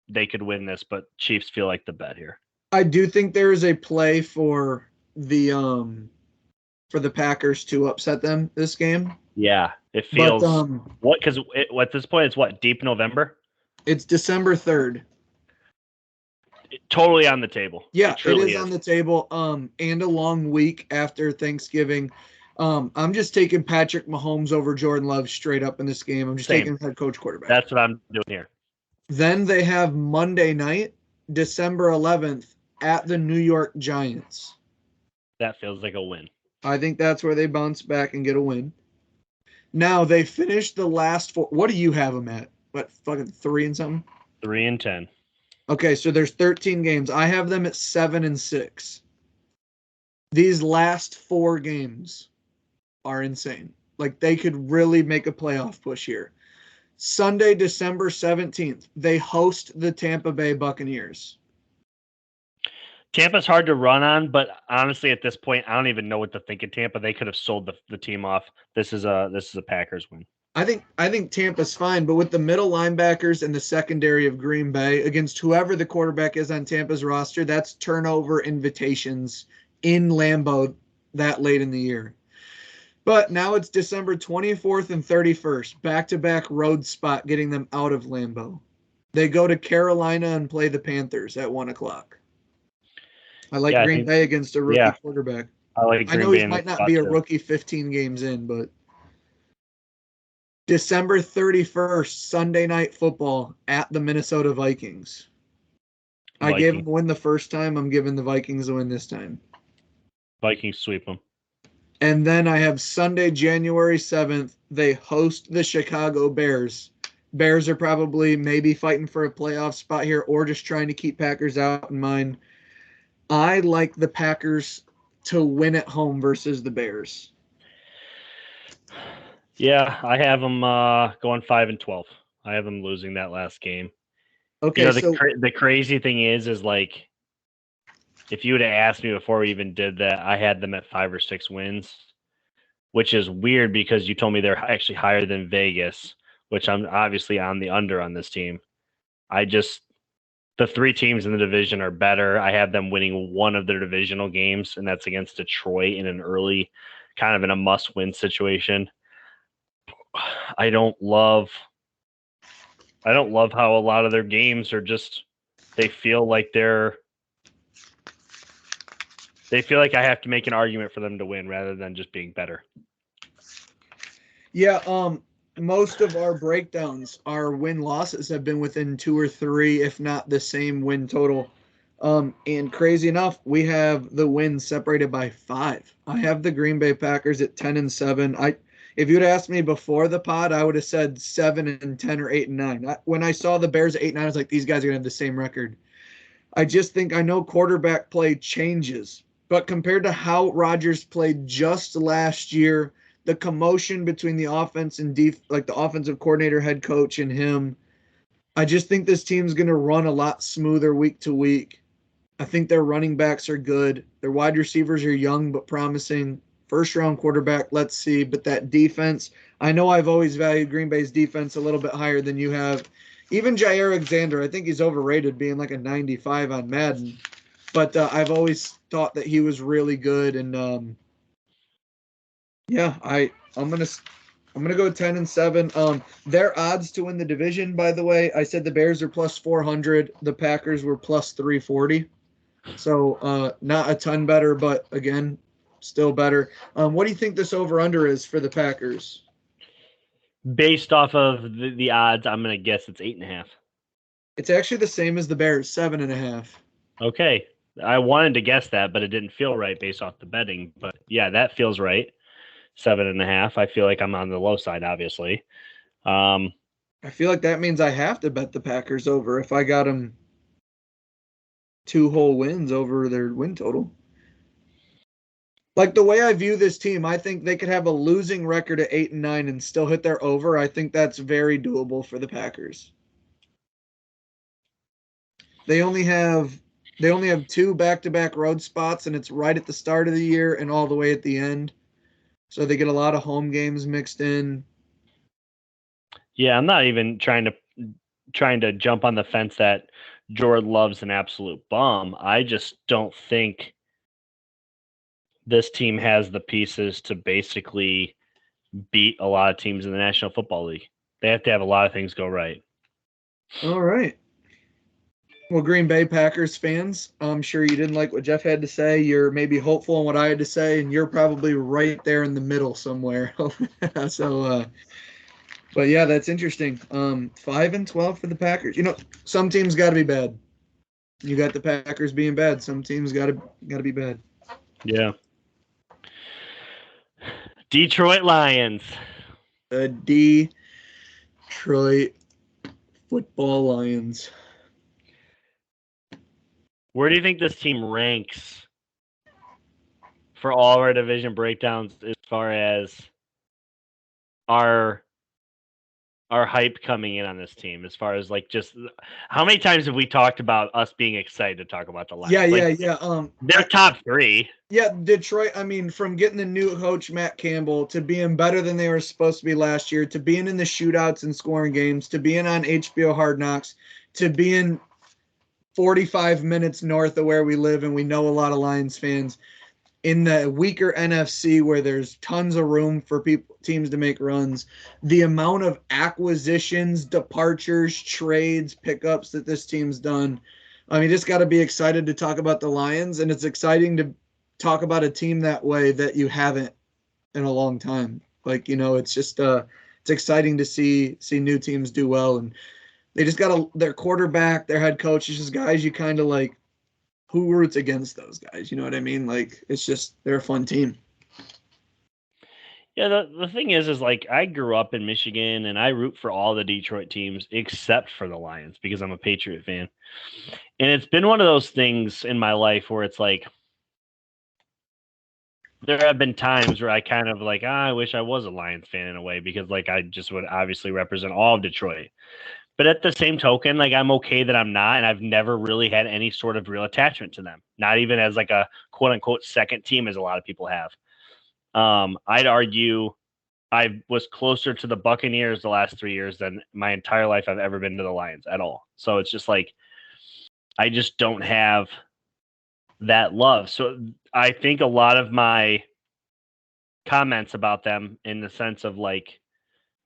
they could win this, but Chiefs feel like the bet here. I do think there is a play for the Packers to upset them this game. Yeah, it feels but, because at this point it's what, deep November? It's December 3rd. Totally on the table. Yeah, it is on the table. And a long week after Thanksgiving. I'm just taking Patrick Mahomes over Jordan Love straight up in this game. I'm just taking head coach quarterback. That's what I'm doing here. Then they have Monday night, December 11th, at the New York Giants. That feels like a win. I think that's where they bounce back and get a win. Now they finished the last 4. What do you have them at? What, fucking 3 and something? 3-10. Okay, so there's 13 games. I have them at 7-6. These last 4 games are insane. Like, they could really make a playoff push here. Sunday, December 17th, they host the Tampa Bay Buccaneers. Tampa's hard to run on, but honestly, at this point, I don't even know what to think of Tampa. They could have sold the team off. This is a Packers win. I think Tampa's fine, but with the middle linebackers and the secondary of Green Bay against whoever the quarterback is on Tampa's roster, that's turnover invitations in Lambeau that late in the year. But now it's December 24th and 31st, back-to-back road spot getting them out of Lambeau. They go to Carolina and play the Panthers at 1 o'clock. I like Green Bay against a rookie quarterback. I know he might not be a rookie 15 games in, but December 31st, Sunday Night Football at the Minnesota Vikings. I gave them a win the first time. I'm giving the Vikings a win this time. Vikings sweep them. And then I have Sunday, January 7th. They host the Chicago Bears. Bears are probably maybe fighting for a playoff spot here or just trying to keep Packers out in mind. I like the Packers to win at home versus the Bears. Yeah, I have them going 5-12. I have them losing that last game. Okay, the crazy thing is like, if you would have asked me before we even did that, I had them at 5 or 6 wins, which is weird because you told me they're actually higher than Vegas, which I'm obviously on the under on this team. The 3 teams in the division are better. I have them winning one of their divisional games, and that's against Detroit in an early, kind of in a must-win situation. I don't love how a lot of their games are just, they feel like I have to make an argument for them to win rather than just being better. Yeah, most of our breakdowns, our win losses have been within 2 or 3, if not the same win total. And crazy enough, we have the wins separated by 5. I have the Green Bay Packers at 10-7. If you'd asked me before the pod, I would have said 7-10 or 8-9. When I saw the Bears at 8-9, I was like, these guys are gonna have the same record. I just think, I know quarterback play changes, but compared to how Rodgers played just last year, the commotion between the offense and the offensive coordinator, head coach, and him, I just think this team's going to run a lot smoother week to week. I think their running backs are good. Their wide receivers are young but promising. First round quarterback, let's see. But that defense, I know I've always valued Green Bay's defense a little bit higher than you have. Even Jair Alexander, I think he's overrated, being like a 95 on Madden. But I've always thought that he was really good. And yeah, I'm gonna go 10-7. Their odds to win the division, by the way, I said the Bears are plus 400, the Packers were plus 340. So not a ton better, but again, still better. What do you think this over under is for the Packers? Based off of the odds, I'm gonna guess it's 8.5. It's actually the same as the Bears, 7.5. Okay. I wanted to guess that, but it didn't feel right based off the betting. But yeah, that feels right. 7.5. I feel like I'm on the low side, obviously. I feel like that means I have to bet the Packers over if I got them 2 whole wins over their win total. Like, the way I view this team, I think they could have a losing record at 8-9 and still hit their over. I think that's very doable for the Packers. They only have 2 back-to-back road spots, and it's right at the start of the year and all the way at the end. So they get a lot of home games mixed in. Yeah, I'm not even trying to jump on the fence that Jordan Love's an absolute bum. I just don't think this team has the pieces to basically beat a lot of teams in the National Football League. They have to have a lot of things go right. All right. Well, Green Bay Packers fans, I'm sure you didn't like what Jeff had to say. You're maybe hopeful on what I had to say, and you're probably right there in the middle somewhere. So, but yeah, that's interesting. 5-12 for the Packers. You know, some teams got to be bad. You got the Packers being bad. Some teams got to be bad. Yeah. Detroit Lions. The Detroit Football Lions. Where do you think this team ranks for all of our division breakdowns as far as our hype coming in on this team, as far as like just how many times have we talked about us being excited to talk about the Lions? Yeah. They're top 3. Yeah, Detroit, I mean, from getting the new coach, Matt Campbell, to being better than they were supposed to be last year, to being in the shootouts and scoring games, to being on HBO Hard Knocks, to being 45 minutes north of where we live, and we know a lot of Lions fans, in the weaker NFC where there's tons of room for teams to make runs, the amount of acquisitions, departures, trades, pickups that this team's done. I mean, just got to be excited to talk about the Lions, and it's exciting to talk about a team that way that you haven't in a long time. Like, you know, it's just it's exciting to see new teams do well, and they just got their quarterback, their head coach, is just guys you kind of like. Who roots against those guys? You know what I mean? Like, it's just, they're a fun team. Yeah, the thing is like, I grew up in Michigan and I root for all the Detroit teams except for the Lions because I'm a Patriot fan. And it's been one of those things in my life where it's like, there have been times where I kind of like, I wish I was a Lions fan in a way, because like I just would obviously represent all of Detroit. But at the same token, like, I'm okay that I'm not, and I've never really had any sort of real attachment to them. Not even as like a quote unquote second team, as a lot of people have. I'd argue I was closer to the Buccaneers the last 3 years than my entire life I've ever been to the Lions at all. So it's just like, I just don't have that love. So I think a lot of my comments about them, in the sense of like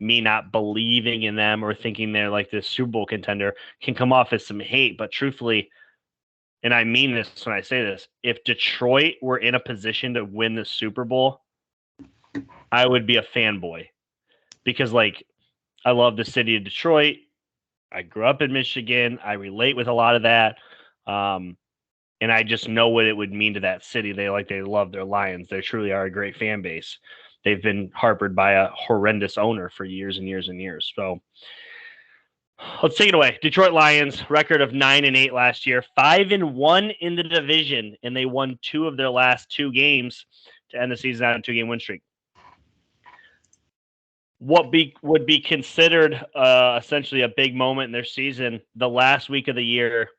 me not believing in them or thinking they're like this Super Bowl contender can come off as some hate. But truthfully, and I mean this when I say this, if Detroit were in a position to win the Super Bowl, I would be a fanboy because, like, I love the city of Detroit. I grew up in Michigan. I relate with a lot of that. And I just know what it would mean to that city. They love their Lions. They truly are a great fan base. They've been harbored by a horrendous owner for years and years and years. So let's take it away. Detroit Lions, record of 9-8 last year, 5-1 in the division, and they won 2 of their last 2 games to end the season on a 2-game win streak. What would be considered essentially a big moment in their season, the last week of the year,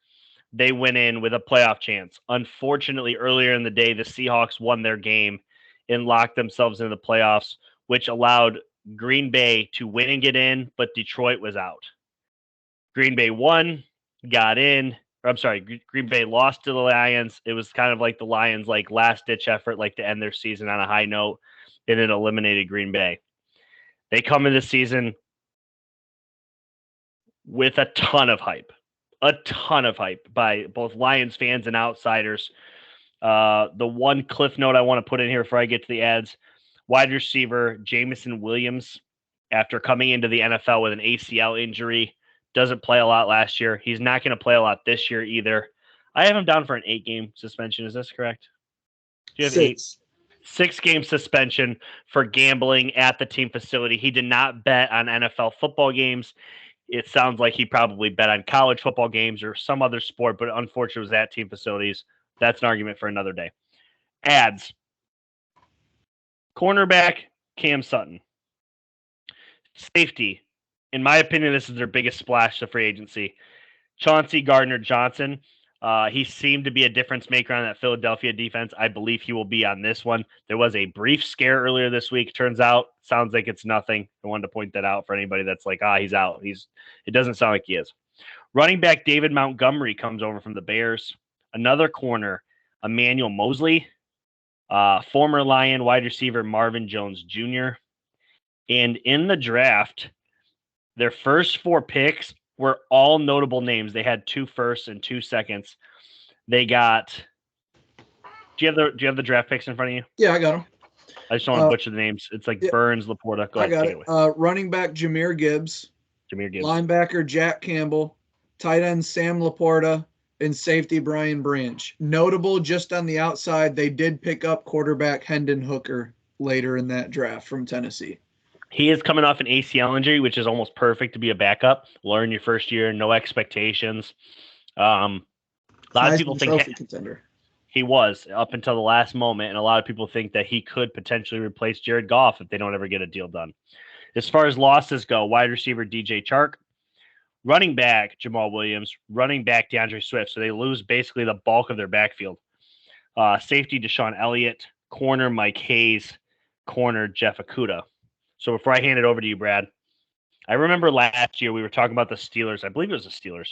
they went in with a playoff chance. Unfortunately, earlier in the day, the Seahawks won their game and locked themselves into the playoffs, which allowed Green Bay to win and get in, but Detroit was out. Green Bay won, got in. Or I'm sorry, Green Bay lost to the Lions. It was kind of like the Lions' like last-ditch effort, like to end their season on a high note, and it eliminated Green Bay. They come in this season with a ton of hype by both Lions fans and outsiders. The one cliff note I want to put in here before I get to the ads, wide receiver Jameson Williams, after coming into the NFL with an ACL injury, doesn't play a lot last year. He's not going to play a lot this year either. I have him down for an 8-game suspension. Is this correct? Do you have 6. 6-game suspension for gambling at the team facility. He did not bet on NFL football games. It sounds like he probably bet on college football games or some other sport, but unfortunately it was at team facilities. That's an argument for another day. Ads. Cornerback, Cam Sutton. Safety. In my opinion, this is their biggest splash to free agency. Chauncey Gardner-Johnson. He seemed to be a difference maker on that Philadelphia defense. I believe he will be on this one. There was a brief scare earlier this week. Turns out, sounds like it's nothing. I wanted to point that out for anybody that's like, he's out. It doesn't sound like he is. Running back David Montgomery comes over from the Bears. Another corner, Emmanuel Mosley. Former Lion wide receiver Marvin Jones Jr. And in the draft, their first 4 picks were all notable names. They had 2 firsts and 2 seconds. They got. Do you have the draft picks in front of you? Yeah, I got them. I just don't want to butcher the names. It's like Burns, Laporta. Go ahead. I got it. Running back Jahmyr Gibbs. Linebacker Jack Campbell. Tight end Sam Laporta. And safety Brian Branch. Notable just on the outside, they did pick up quarterback Hendon Hooker later in that draft from Tennessee. He is coming off an ACL injury, which is almost perfect to be a backup. Learn your first year, no expectations. A lot of people think contender. He was up until the last moment, and a lot of people think that he could potentially replace Jared Goff if they don't ever get a deal done. As far as losses go, wide receiver DJ Chark, running back Jamal Williams, running back DeAndre Swift. So they lose basically the bulk of their backfield. Safety Deshaun Elliott, corner Mike Hayes, corner Jeff Okudah. So before I hand it over to you, Brad, I remember last year we were talking about the Steelers. I believe it was the Steelers.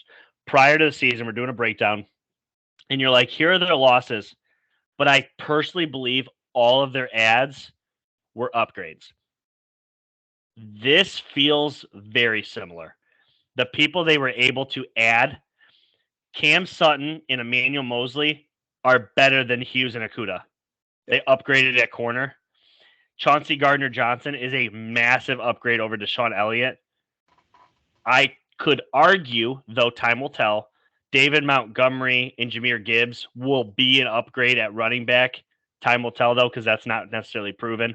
Prior to the season, we're doing a breakdown, and you're like, here are their losses. But I personally believe all of their ads were upgrades. This feels very similar. The people they were able to add, Cam Sutton and Emmanuel Mosley, are better than Hughes and Okudah. They upgraded at corner. Chauncey Gardner-Johnson is a massive upgrade over Deshaun Elliott. I could argue, though time will tell, David Montgomery and Jahmyr Gibbs will be an upgrade at running back. Time will tell, though, because that's not necessarily proven.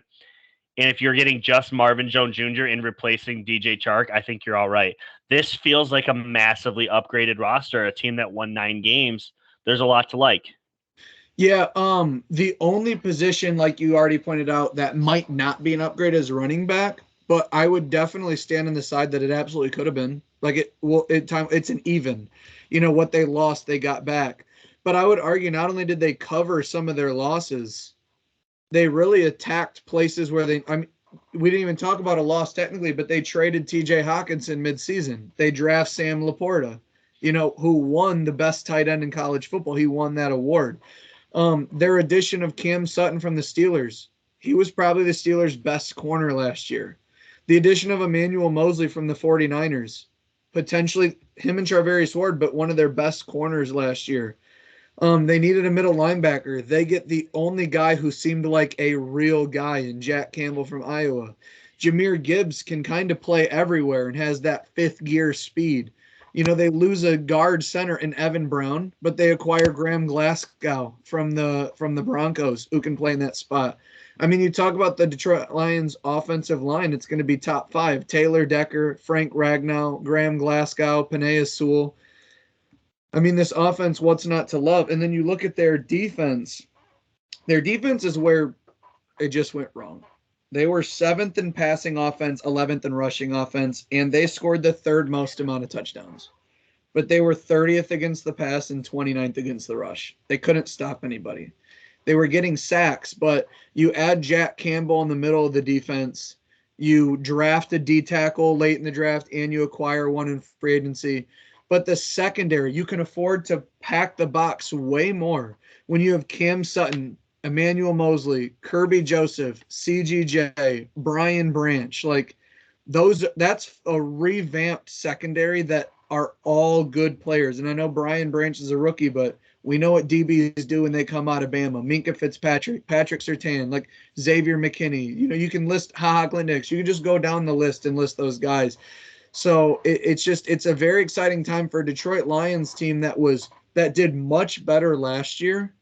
And if you're getting just Marvin Jones Jr. and replacing DJ Chark, I think you're all right. This feels like a massively upgraded roster, a team that won 9 games. There's a lot to like. Yeah, the only position, like you already pointed out, that might not be an upgrade is running back, but I would definitely stand on the side that it absolutely could have been. Like it's an even. You know, what they lost, they got back. But I would argue not only did they cover some of their losses, they really attacked places where we didn't even talk about a loss technically, but they traded TJ Hawkinson midseason. They draft Sam Laporta, who won the best tight end in college football. He won that award. Their addition of Cam Sutton from the Steelers, he was probably the Steelers' best corner last year. The addition of Emmanuel Mosley from the 49ers, potentially him and Charvarius Ward, but one of their best corners last year. They needed a middle linebacker. They get the only guy who seemed like a real guy in Jack Campbell from Iowa. Jahmyr Gibbs can kind of play everywhere and has that fifth gear speed. They lose a guard center in Evan Brown, but they acquire Graham Glasgow from the Broncos, who can play in that spot. I mean, you talk about the Detroit Lions offensive line, it's going to be top five. Taylor Decker, Frank Ragnow, Graham Glasgow, Panay Sewell. I mean, this offense, what's not to love? And then you look at their defense. Their defense is where it just went wrong. They were 7th in passing offense, 11th in rushing offense, and they scored the third most amount of touchdowns. But they were 30th against the pass and 29th against the rush. They couldn't stop anybody. They were getting sacks, but you add Jack Campbell in the middle of the defense, you draft a D tackle late in the draft, and you acquire one in free agency. But the secondary, you can afford to pack the box way more when you have Cam Sutton, Emmanuel Mosley, Kirby Joseph, CGJ, Brian Branch. Like that's a revamped secondary that are all good players. And I know Brian Branch is a rookie, but we know what DBs do when they come out of Bama. Minkah Fitzpatrick, Patrick Surtain, like Xavier McKinney. You can list HaHa Glendix. You can just go down the list and list those guys. So it's a very exciting time for a Detroit Lions team that did much better last year,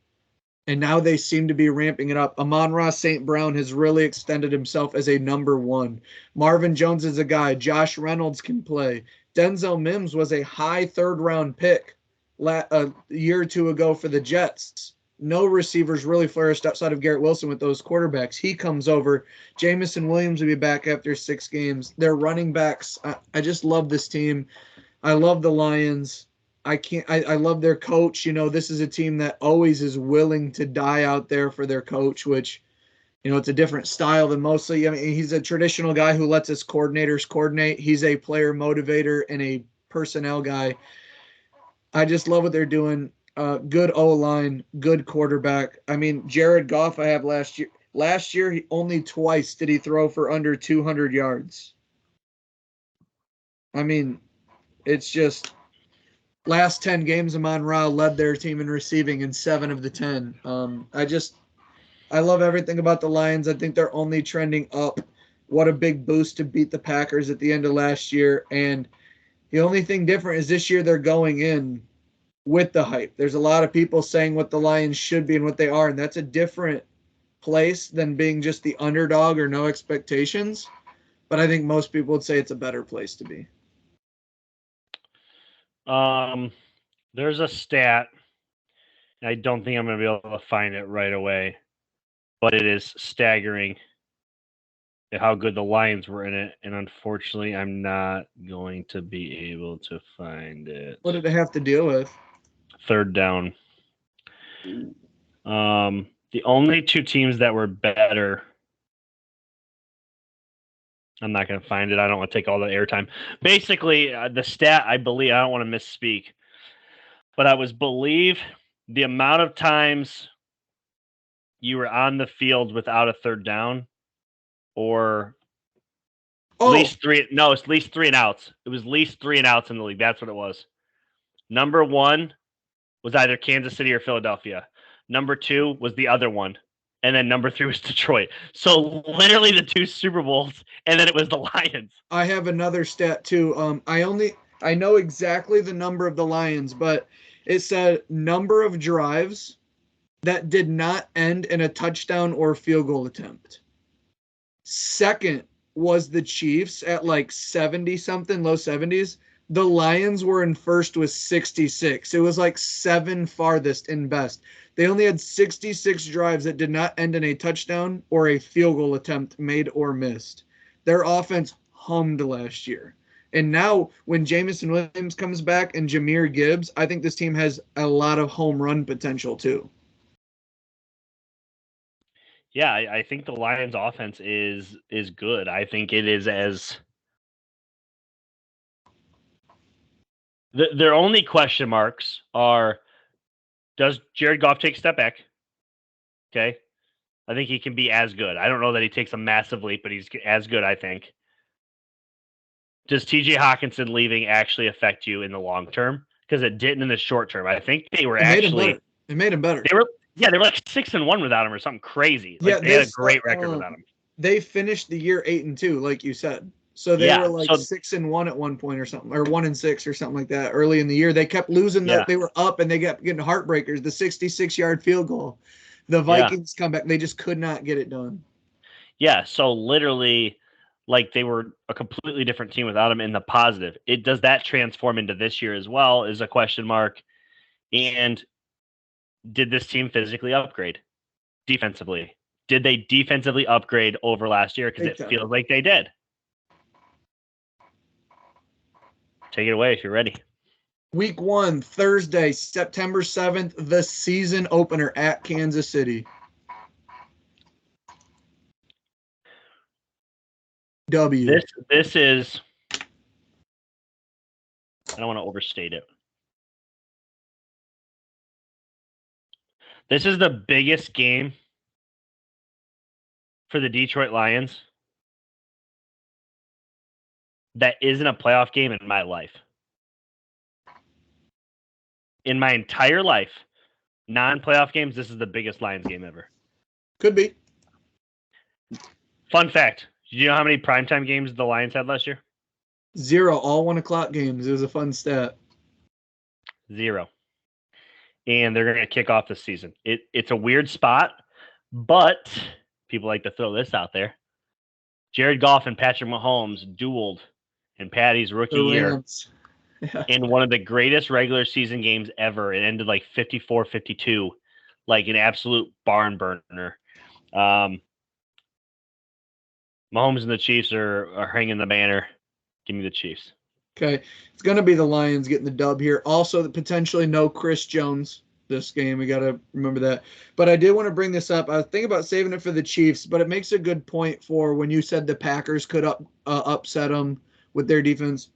and now they seem to be ramping it up. Amon-Ra St. Brown has really extended himself as a number one. Marvin Jones is a guy. Josh Reynolds can play. Denzel Mims was a high third-round pick a year or two ago for the Jets. No receivers really flourished outside of Garrett Wilson with those quarterbacks. He comes over. Jamison Williams will be back after 6 games. Their running backs. I just love this team. I love the Lions. I love their coach. This is a team that always is willing to die out there for their coach, which, it's a different style than mostly. I mean, he's a traditional guy who lets his coordinators coordinate. He's a player motivator and a personnel guy. I just love what they're doing. Good O-line, good quarterback. I mean, Jared Goff I have last year. Last year, only twice did he throw for under 200 yards. I mean, it's just last 10 games, Amon-Ra led their team in receiving in 7 of the 10. I love everything about the Lions. I think they're only trending up. What a big boost to beat the Packers at the end of last year. And the only thing different is this year they're going in with the hype. There's a lot of people saying what the Lions should be and what they are, and that's a different place than being just the underdog or no expectations. But I think most people would say it's a better place to be. There's a stat. I don't think I'm going to be able to find it right away, but it is staggering how good the Lions were in it, and unfortunately, I'm not going to be able to find it. What did it have to deal with? Third down. The only 2 teams that were better. I'm not going to find it. I don't want to take all the airtime. Basically, the stat, I believe, I don't want to misspeak, but I believe the amount of times you were on the field without a third down, or at least 3. No, it's at least 3 and outs. It was at least 3 and outs in the league. That's what it was. Number 1 was either Kansas City or Philadelphia. Number 2 was the other one. And then number 3 was Detroit. So literally the 2 Super Bowls, and then it was the Lions. I have another stat too. I know exactly the number of the Lions, but it said number of drives that did not end in a touchdown or field goal attempt. Second was the Chiefs at like 70-something, low 70s. The Lions were in first with 66. It was like 7 farthest in best. They only had 66 drives that did not end in a touchdown or a field goal attempt made or missed. Their offense hummed last year. And now when Jamison Williams comes back and Jahmyr Gibbs, I think this team has a lot of home run potential too. Yeah, I think the Lions offense is good. I think it is as their only question marks are, does Jared Goff take a step back? Okay. I think he can be as good. I don't know that he takes a massive leap, but he's as good, I think. Does TJ Hawkinson leaving actually affect you in the long term? Because it didn't in the short term. I think they were actually it made him better. They were like 6-1 without him or something crazy. Like they had a great record without him. They finished the year 8-2, like you said. So they were like 6-1 at one point or something, or 1-6 or something like that early in the year. They kept losing. They were up and they kept getting heartbreakers. The 66-yard field goal, the Vikings come back. They just could not get it done. Yeah. So literally, like they were a completely different team without him. In the positive, does that transform into this year as well? Is a question mark. And did this team physically upgrade defensively? Did they defensively upgrade over last year? Because it feels like they did. Take it away if you're ready. Week 1, Thursday, September 7th, the season opener at Kansas City. W. This is, I don't want to overstate it. This is the biggest game for the Detroit Lions that isn't a playoff game in my life. In my entire life, non-playoff games, this is the biggest Lions game ever. Could be. Fun fact. Do you know how many primetime games the Lions had last year? 0, all 1 o'clock games. It was a fun stat. 0. And they're going to kick off the season. It's a weird spot, but people like to throw this out there. Jared Goff and Patrick Mahomes dueled in Patty's rookie year in one of the greatest regular season games ever. It ended like 54-52, like an absolute barn burner. Mahomes and the Chiefs are hanging the banner. Give me the Chiefs. Okay. It's going to be the Lions getting the dub here. Also, potentially no Chris Jones this game. We got to remember that. But I did want to bring this up. I was thinking about saving it for the Chiefs, but it makes a good point for when you said the Packers could upset them with their defense.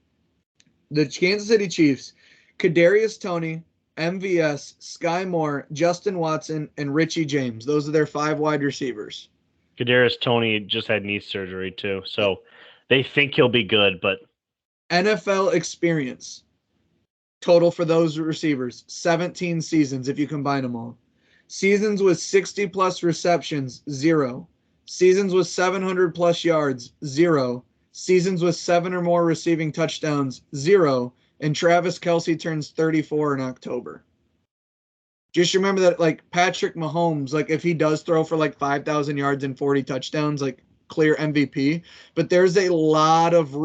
The Kansas City Chiefs, Kadarius Toney, MVS, Sky Moore, Justin Watson, and Richie James. Those are their 5 wide receivers. Kadarius Toney just had knee surgery too, so they think he'll be good, but NFL experience total for those receivers, 17 seasons if you combine them all. Seasons with 60-plus receptions, 0. Seasons with 700-plus yards, 0. Seasons with 7 or more receiving touchdowns, 0. And Travis Kelce turns 34 in October. Just remember that, like, Patrick Mahomes, like, if he does throw for, like, 5,000 yards and 40 touchdowns, like, clear MVP. But there's a lot of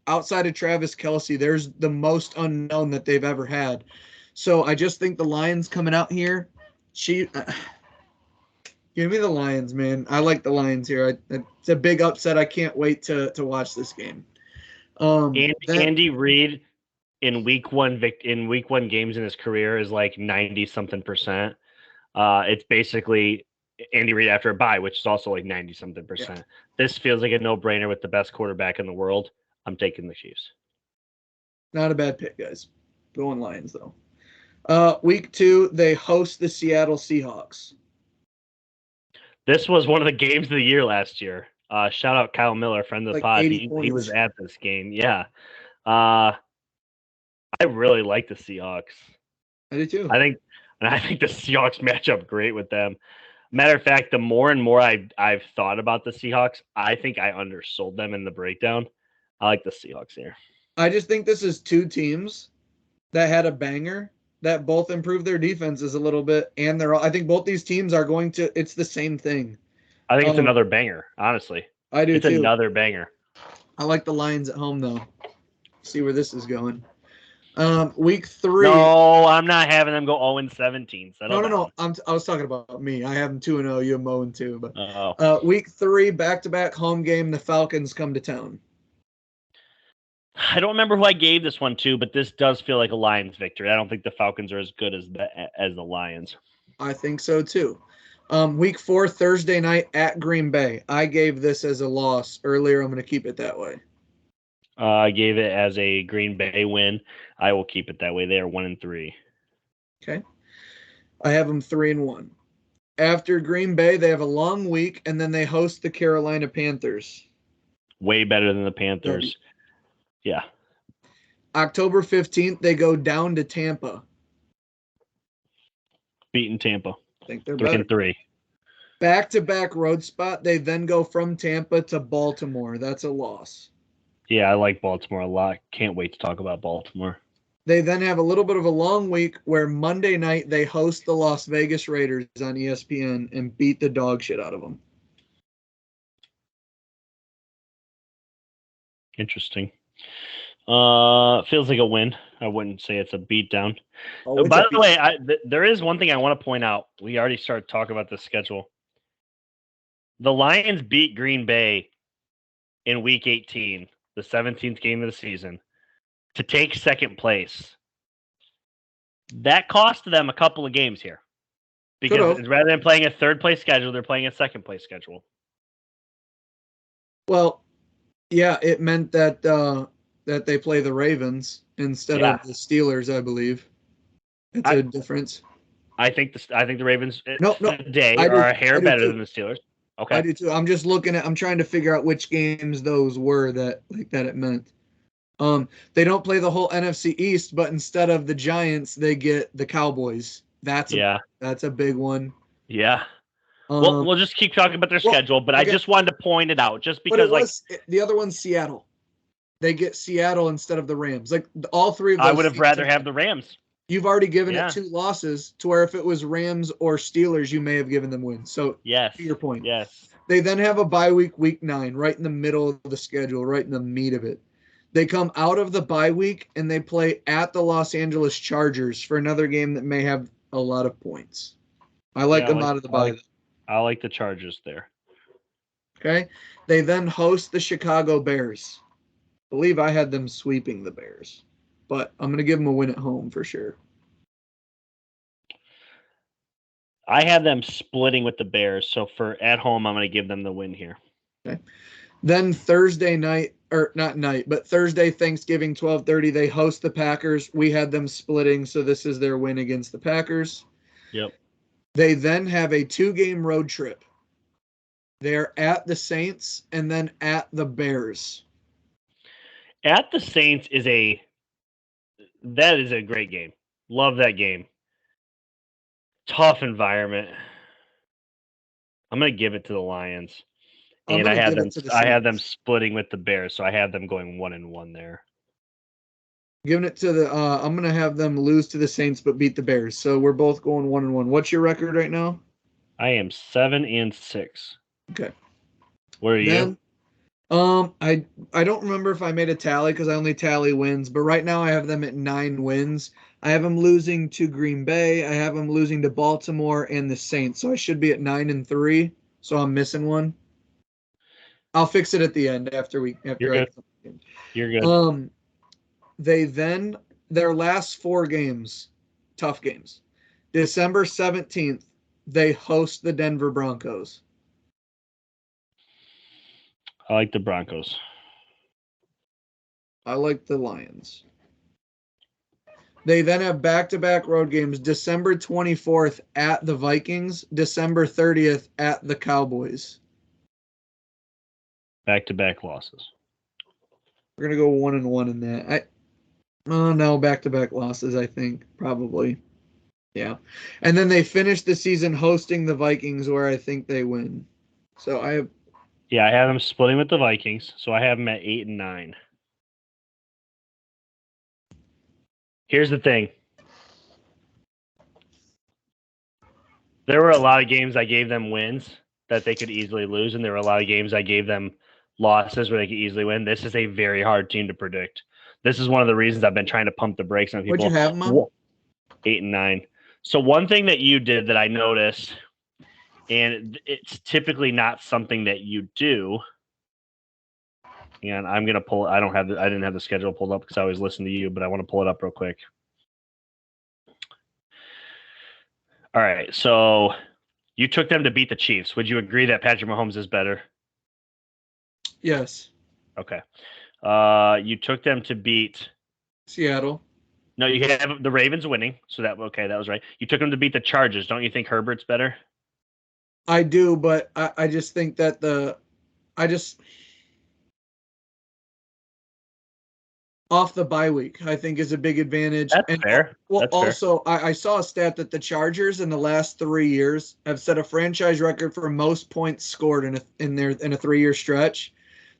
outside of Travis Kelce, there's the most unknown that they've ever had. So I just think the Lions coming out here, give me the Lions, man. I like the Lions here. It's a big upset. I can't wait to watch this game. Andy Reid in week one games in his career is like 90-something%. It's basically Andy Reid after a bye, which is also like 90-something%. Yeah. This feels like a no-brainer with the best quarterback in the world. I'm taking the Chiefs. Not a bad pick, guys. Going Lions, though. Week 2, they host the Seattle Seahawks. This was one of the games of the year last year. Shout out Kyle Miller, friend of the pod. He was at this game. Yeah. I really like the Seahawks. I do too. I think the Seahawks match up great with them. Matter of fact, the more and more I've thought about the Seahawks, I think I undersold them in the breakdown. I like the Seahawks here. I just think this is 2 teams that had a banger that both improved their defenses a little bit, and I think both these teams are going to. It's the same thing. I think it's another banger. Honestly, I do too. It's another banger. I like the Lions at home though. See where this is going. Week 3. No, I'm not having them go 0-17. No. I was talking about me. I have them 2-0. You have 0-2. But week 3, back-to-back home game. The Falcons come to town. I don't remember who I gave this one to, but this does feel like a Lions victory. I don't think the Falcons are as good as the Lions. I think so too. Week 4, Thursday night at Green Bay. I gave this as a loss earlier. I'm going to keep it that way. I gave it as a Green Bay win. I will keep it that way. They are 1-3. Okay. I have them 3-1. After Green Bay, they have a long week, and then they host the Carolina Panthers. Way better than the Panthers. Yeah. October 15th, they go down to Tampa. Beating Tampa. I think they're 3 better. and 3. Back-to-back road spot. They then go from Tampa to Baltimore. That's a loss. Yeah, I like Baltimore a lot. Can't wait to talk about Baltimore. They then have a little bit of a long week where Monday night they host the Las Vegas Raiders on ESPN and beat the dog shit out of them. Interesting. Feels like a win. I wouldn't say it's a beatdown. Oh, By the way, there is one thing I want to point out. We already started talking about the schedule. The Lions beat Green Bay in Week 18, the 17th game of the season, to take second place. That cost them a couple of games here. Because rather than playing a third-place schedule, they're playing a second-place schedule. Well, yeah, it meant that that they play the Ravens instead of the Steelers, I believe. It's a difference. I think the Ravens today are a hair better than the Steelers. Okay. I do too. I'm just I'm trying to figure out which games those were that it meant. They don't play the whole NFC East, but instead of the Giants, they get the Cowboys. That's a big one. Yeah. We'll just keep talking about their schedule, but I just wanted to point it out just because the other one's Seattle. They get Seattle instead of the Rams. Like all three of those. I would have rather have the Rams. You've already given it 2 losses to where if it was Rams or Steelers, you may have given them wins. So yes, to your point. Yes. They then have a bye week, week 9, right in the middle of the schedule, right in the meat of it. They come out of the bye week and they play at the Los Angeles Chargers for another game that may have a lot of points. I like them out of the bye. I like the Chargers there. Okay. They then host the Chicago Bears. I believe I had them sweeping the Bears, but I'm going to give them a win at home for sure. I have them splitting with the Bears, so for at home, I'm going to give them the win here. Okay. Then Thursday night, or not night, but Thursday, Thanksgiving, 12:30, they host the Packers. We had them splitting, so this is their win against the Packers. Yep. They then have a 2-game road trip. They're at the Saints and then at the Bears. At the Saints is a great game. Love that game. Tough environment. I'm going to give it to the Lions. And I have them splitting with the Bears, so I have them going 1-1 there. Giving it to the I'm going to have them lose to the Saints but beat the Bears. So we're both going 1-1. What's your record right now? I am 7-6. Okay. Where are you? I don't remember if I made a tally because I only tally wins, but right now I have them at 9 wins. I have them losing to Green Bay. I have them losing to Baltimore and the Saints. So I should be at 9-3. So I'm missing one. I'll fix it at the end You're good. They then their last 4 games, tough games. December 17th, they host the Denver Broncos. I like the Broncos. I like the Lions. They then have back-to-back road games. December 24th at the Vikings. December 30th at the Cowboys. Back-to-back losses. We're going to go 1-1 in that. No, back-to-back losses, I think, probably. Yeah. And then they finish the season hosting the Vikings where I think they win. So I have... Yeah, I have them splitting with the Vikings, so I have them at 8-9. Here's the thing. There were a lot of games I gave them wins that they could easily lose, and there were a lot of games I gave them losses where they could easily win. This is a very hard team to predict. This is one of the reasons I've been trying to pump the brakes on people. What'd you have them on? 8-9. So one thing that you did that I noticed, and it's typically not something that you do. And I'm gonna pull. I didn't have the schedule pulled up because I always listen to you, but I want to pull it up real quick. All right, so you took them to beat the Chiefs. Would you agree that Patrick Mahomes is better? Yes. Okay. You took them to beat Seattle. No, you have the Ravens winning, so that was right. You took them to beat the Chargers. Don't you think Herbert's better? I do, but I just think that off the bye week, I think, is a big advantage. That's And fair. well, That's fair. also, I saw a stat that the Chargers in the last 3 years have set a franchise record for most points scored in a 3-year stretch.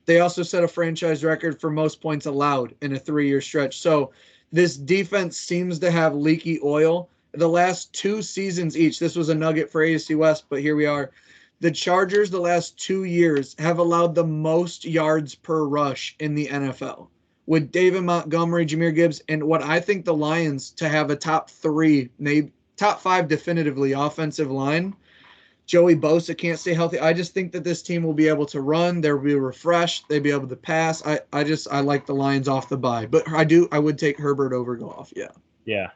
They also set a franchise record for most points allowed in a 3-year stretch. So this defense seems to have leaky oil. The last 2 seasons each, this was a nugget for AFC West, but here we are. The Chargers the last 2 years have allowed the most yards per rush in the NFL, with David Montgomery, Jahmyr Gibbs, and what I think the Lions to have a top 5 definitively offensive line. Joey Bosa can't stay healthy. I just think that this team will be able to run. They'll be refreshed. They'll be able to pass. I like the Lions off the bye, but I would take Herbert over Goff. Yeah. Yeah.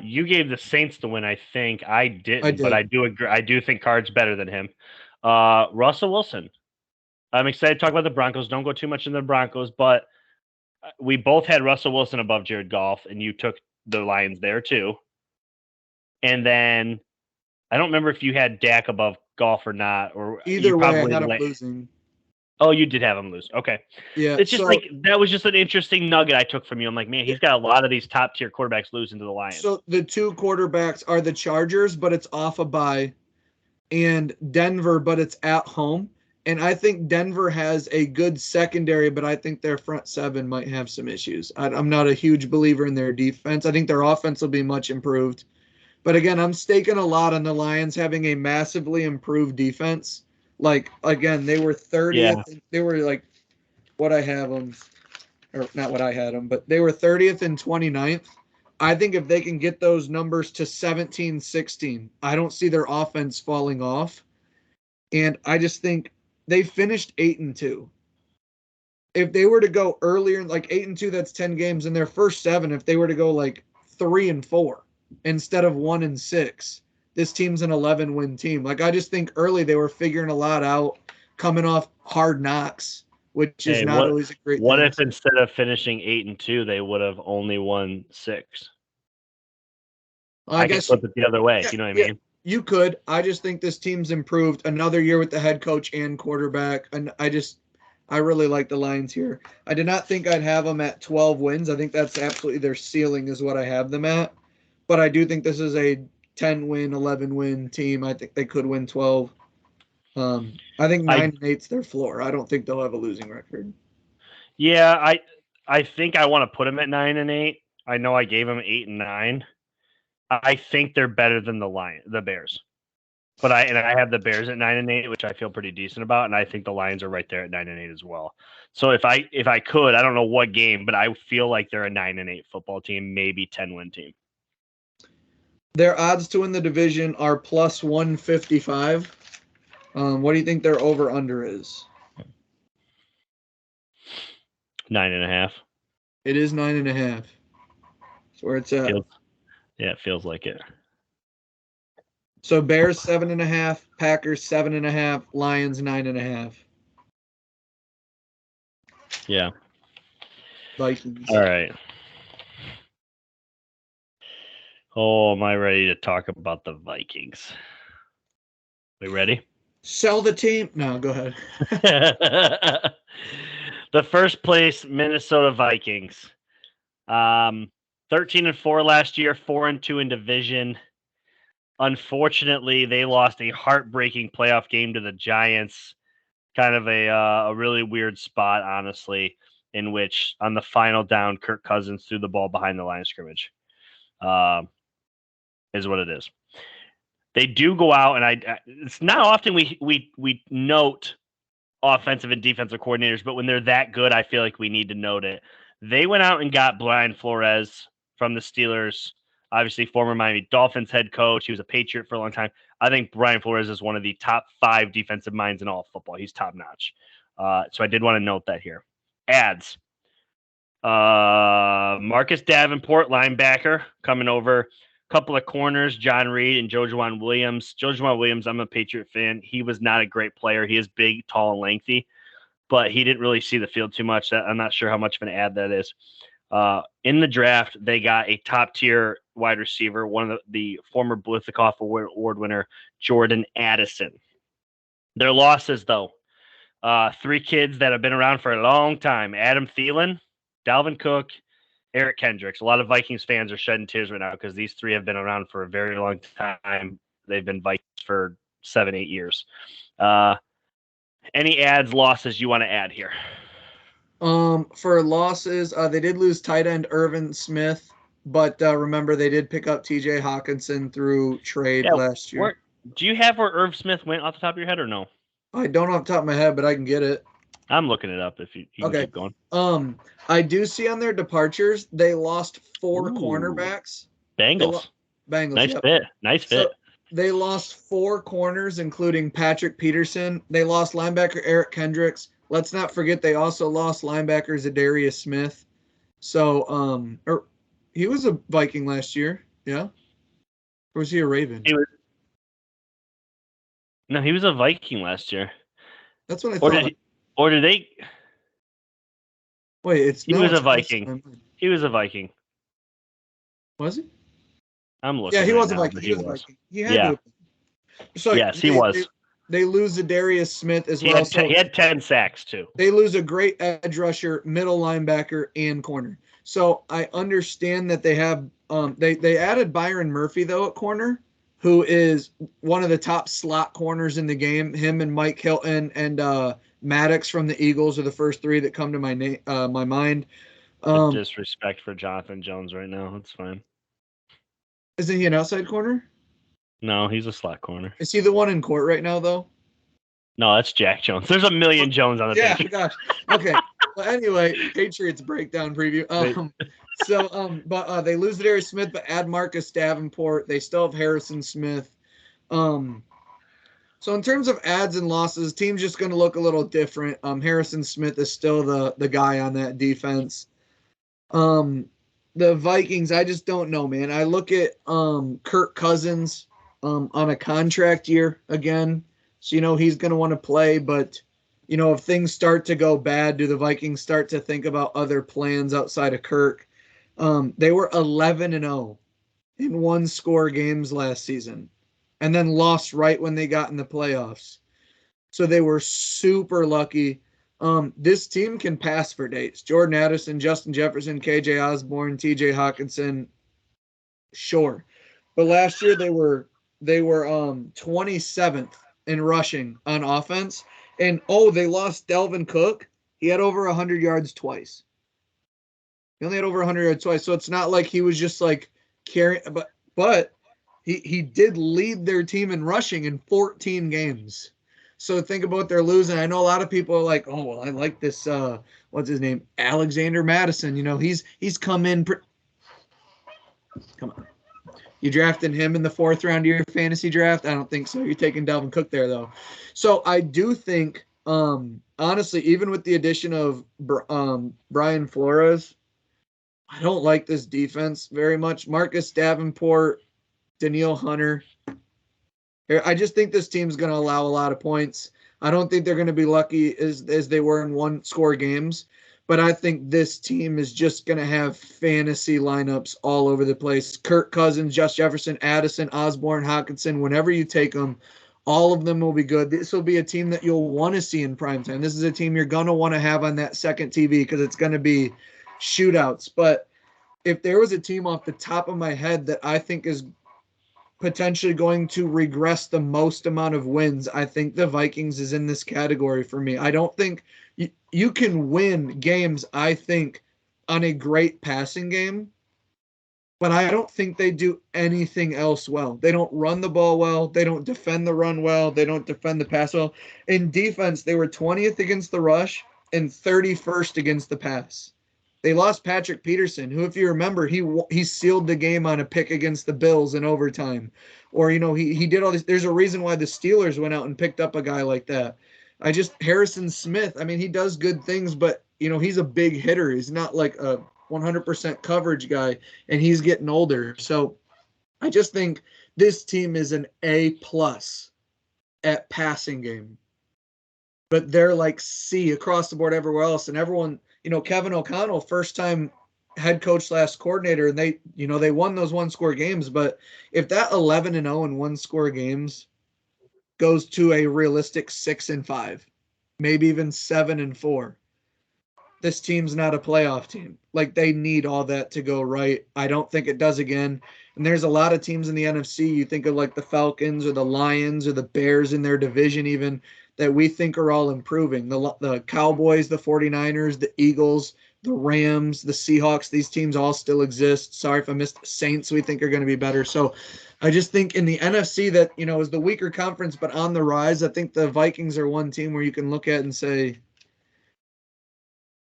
You gave the Saints the win. I think I didn't, I did. but I do agree. I do think Card's better than him. Russell Wilson. I'm excited to talk about the Broncos. Don't go too much into the Broncos, but we both had Russell Wilson above Jared Goff, and you took the Lions there too. And then I don't remember if you had Dak above Goff or not, or Either way, I had him losing. Oh, you did have him lose. Okay. Yeah. It's just like that was just an interesting nugget I took from you. I'm like, man, he's got a lot of these top tier quarterbacks losing to the Lions. So the 2 quarterbacks are the Chargers, but it's off a bye, and Denver, but it's at home. And I think Denver has a good secondary, but I think their front 7 might have some issues. I'm not a huge believer in their defense. I think their offense will be much improved. But again, I'm staking a lot on the Lions having a massively improved defense. Like, again, they were 30th. Yeah. They were like what I have them, or not what I had them, but they were 30th and 29th. I think if they can get those numbers to 17, 16, I don't see their offense falling off. And I just think they finished 8-2. If they were to go earlier, like 8-2, that's 10 games in their first 7. If they were to go like 3-4 instead of 1-6, this team's an 11-win team. Like, I just think early they were figuring a lot out, coming off hard knocks, which is not always a great thing. What if instead of finishing 8-2, they would have only won 6? I guess flip it the other way. Yeah, you know what I mean? You could. I just think this team's improved another year with the head coach and quarterback. And I really like the Lions here. I did not think I'd have them at 12 wins. I think that's absolutely their ceiling is what I have them at. But I do think this is a 10-win, 11-win team. I think they could win 12. I think 9-8's their floor. I don't think they'll have a losing record. Yeah, I think I want to put them at 9-8. I know I gave them 8-9. I think they're better than the Bears. But I have the Bears at 9-8, which I feel pretty decent about, and I think the Lions are right there at 9-8 as well. So if I could, I don't know what game, but I feel like they're a 9-8 football team, maybe 10-win team. Their odds to win the division are plus 155. What do you think their over-under is? 9.5. It is 9.5. That's where it's at. It feels like it. So Bears 7.5, Packers 7.5, Lions 9.5. Yeah. Vikings. All right. Oh, am I ready to talk about the Vikings? We ready? Sell the team. No, go ahead. The first place Minnesota Vikings. 13-4 last year, 4-2 in division. Unfortunately, they lost a heartbreaking playoff game to the Giants. Kind of a really weird spot, honestly, in which on the final down, Kirk Cousins threw the ball behind the line of scrimmage. Is what it is. They do go out, and it's not often we note offensive and defensive coordinators, but when they're that good, I feel like we need to note it. They went out and got Brian Flores from the Steelers, obviously former Miami Dolphins head coach. He was a Patriot for a long time. I think Brian Flores is one of the top 5 defensive minds in all of football. He's top notch. So I did want to note that here. Ads. Marcus Davenport, linebacker, coming over. Couple of corners, John Reed and Jojuan Williams. Jojuan Williams, I'm a Patriot fan. He was not a great player. He is big, tall, and lengthy, but he didn't really see the field too much. I'm not sure how much of an ad that is. In the draft, they got a top-tier wide receiver, one of the former Blithikoff Award winner, Jordan Addison. Their losses, though, 3 kids that have been around for a long time. Adam Thielen, Dalvin Cook, Eric Kendricks. A lot of Vikings fans are shedding tears right now because these three have been around for a very long time. They've been Vikings for 7-8 years. Any losses you want to add here? For losses, they did lose tight end Irvin Smith, but remember they did pick up T.J. Hawkinson through trade last year. Do you have where Irv Smith went off the top of your head or no? I don't off the top of my head, but I can get it. I'm looking it up if you can keep going. I do see on their departures they lost 4 cornerbacks. Bengals. Bengals. Nice fit. So they lost 4 corners, including Patrick Peterson. They lost linebacker Eric Kendricks. Let's not forget they also lost linebacker Zadarius Smith. So he was a Viking last year, yeah? Or was he a Raven? No, he was a Viking last year. That's what I thought. Or did they? Wait, he was a Viking. He was a Viking. Was he? I'm looking. Yeah, he was a Viking. He was a Viking. He had to. So yes, he was. They lose Zadarius Smith as well. He had 10 sacks too. They lose a great edge rusher, middle linebacker, and corner. So I understand that they have they added Byron Murphy though at corner, who is one of the top slot corners in the game. Him and Mike Hilton and Maddox from the Eagles are the first 3 that come to my mind. Disrespect for Jonathan Jones right now. It's fine. Isn't he an outside corner? No, he's a slot corner. Is he the one in court right now, though? No, that's Jack Jones. There's a million Jones on the page. Yeah, gosh. Okay. Well, anyway, Patriots breakdown preview. But they lose Darius Smith, but add Marcus Davenport. They still have Harrison Smith. So in terms of adds and losses, team's just going to look a little different. Harrison Smith is still the guy on that defense. The Vikings, I just don't know, man. I look at Kirk Cousins on a contract year again. So, he's going to want to play. But, if things start to go bad, do the Vikings start to think about other plans outside of Kirk? They were 11-0 in 1-score games last season and then lost right when they got in the playoffs. So they were super lucky. This team can pass for dates. Jordan Addison, Justin Jefferson, KJ Osborne, TJ Hawkinson, sure. But last year they were 27th in rushing on offense. And they lost Dalvin Cook. He had over 100 yards twice. He only had over 100 yards twice. So it's not like he was just like carrying, but he did lead their team in rushing in 14 games. So think about what they're losing. I know a lot of people are like, oh, well, I like this, what's his name? Alexander Madison. He's come in. Come on. You drafting him in the 4th round of your fantasy draft? I don't think so. You're taking Dalvin Cook there, though. So I do think, honestly, even with the addition of Brian Flores, I don't like this defense very much. Marcus Davenport, Danielle Hunter. I just think this team's going to allow a lot of points. I don't think they're going to be lucky as they were in 1-score games, but I think this team is just going to have fantasy lineups all over the place. Kirk Cousins, Justin Jefferson, Addison, Osborne, Hawkinson, whenever you take them, all of them will be good. This will be a team that you'll want to see in primetime. This is a team you're going to want to have on that second TV because it's going to be shootouts. But if there was a team off the top of my head that I think is potentially going to regress the most amount of wins, I think the Vikings is in this category for me. I don't think you can win games, I think, on a great passing game, but I don't think they do anything else well. They don't run the ball well. They don't defend the run well. They don't defend the pass well. In defense, they were 20th against the rush and 31st against the pass. They lost Patrick Peterson, who, if you remember, he sealed the game on a pick against the Bills in overtime. Or, he did all this. There's a reason why the Steelers went out and picked up a guy like that. Harrison Smith, he does good things, but, he's a big hitter. He's not like a 100% coverage guy, and he's getting older. So I just think this team is an A+ at passing game. But they're like C across the board everywhere else, and everyone – Kevin O'Connell, first time head coach / coordinator, and they won those 1-score games. But if that 11-0 in 1-score games goes to a realistic 6-5, maybe even 7-4, this team's not a playoff team. Like, they need all that to go right. I don't think it does again. And there's a lot of teams in the NFC. You think of like the Falcons or the Lions or the Bears in their division even that we think are all improving. The Cowboys, the 49ers, the Eagles, the Rams, the Seahawks, these teams all still exist. Sorry if I missed the Saints, we think are going to be better. So I just think in the NFC that, is the weaker conference, but on the rise. I think the Vikings are one team where you can look at and say,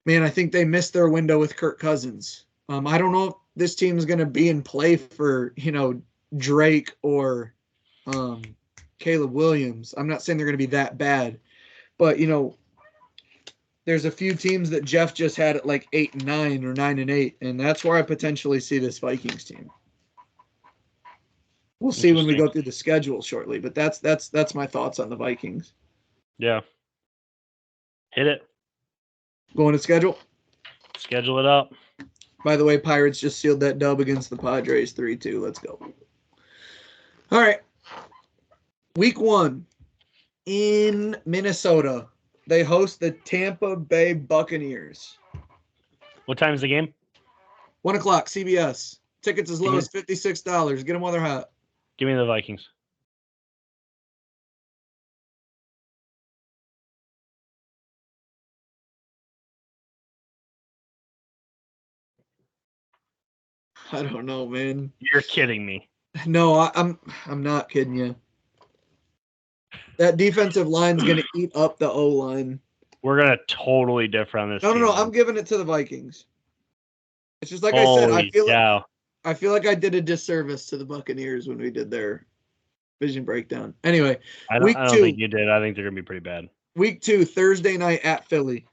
man, I think they missed their window with Kirk Cousins. I don't know if this team is going to be in play for, Drake or Caleb Williams. I'm not saying they're going to be that bad, but, there's a few teams that Jeff just had at like 8-9 or 9-8, and that's where I potentially see this Vikings team. We'll see when we go through the schedule shortly, but that's my thoughts on the Vikings. Yeah. Hit it. Going to schedule? Schedule it up. By the way, Pirates just sealed that dub against the Padres 3-2. Let's go. All right. Week 1 in Minnesota. They host the Tampa Bay Buccaneers. What time is the game? 1 o'clock, CBS. Tickets as low as $56. Get them while they're hot. Give me the Vikings. I don't know, man. You're kidding me. No, I'm not kidding you. That defensive line's going to eat up the O-line. We're going to totally differ on this. No. I'm giving it to the Vikings. It's just like I said, I feel like I did a disservice to the Buccaneers when we did their division breakdown. Anyway, I don't think you did. I think they're going to be pretty bad. Week 2, Thursday night at Philly.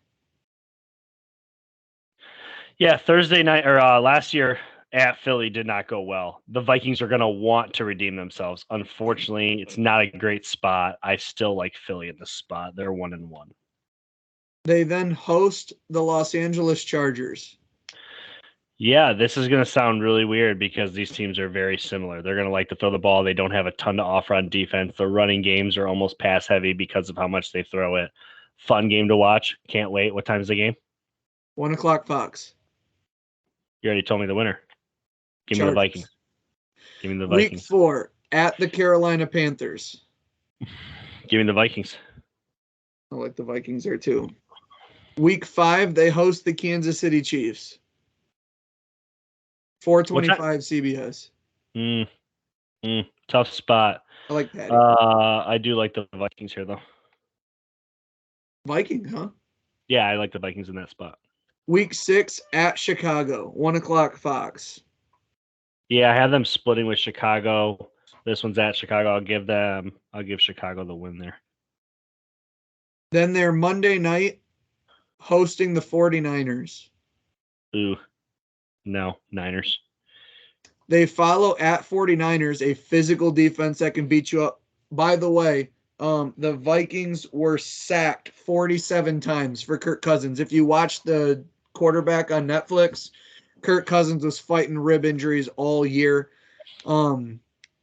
Yeah, Thursday night or last year at Philly did not go well. The Vikings are going to want to redeem themselves. Unfortunately, it's not a great spot. I still like Philly at this spot. They're 1-1. They then host the Los Angeles Chargers. Yeah, this is going to sound really weird because these teams are very similar. They're going to like to throw the ball. They don't have a ton to offer on defense. The running games are almost pass heavy because of how much they throw it. Fun game to watch. Can't wait. What time's the game? 1 o'clock Fox. You already told me the winner. Give me the Vikings. Give me the Vikings. Week 4 at the Carolina Panthers. Give me the Vikings. I like the Vikings there too. Week 5, they host the Kansas City Chiefs. 4:25 CBS. Tough spot. I like that. I do like the Vikings here, though. Vikings, huh? Yeah, I like the Vikings in that spot. Week 6 at Chicago. 1 o'clock Fox. Yeah, I have them splitting with Chicago. This one's at Chicago. I'll give Chicago the win there. Then they're Monday night hosting the 49ers. Ooh. No, Niners. They follow at 49ers, a physical defense that can beat you up. By the way, the Vikings were sacked 47 times for Kirk Cousins. If you watch the quarterback on Netflix, Kirk Cousins was fighting rib injuries all year.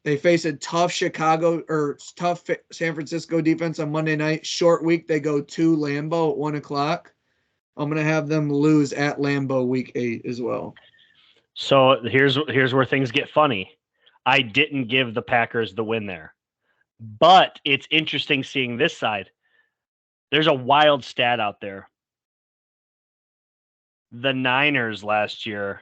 They face a tough tough San Francisco defense on Monday night. Short week, they go to Lambeau at 1 o'clock. I'm going to have them lose at Lambeau week 8 as well. So here's where things get funny. I didn't give the Packers the win there. But it's interesting seeing this side. There's a wild stat out there. The Niners last year.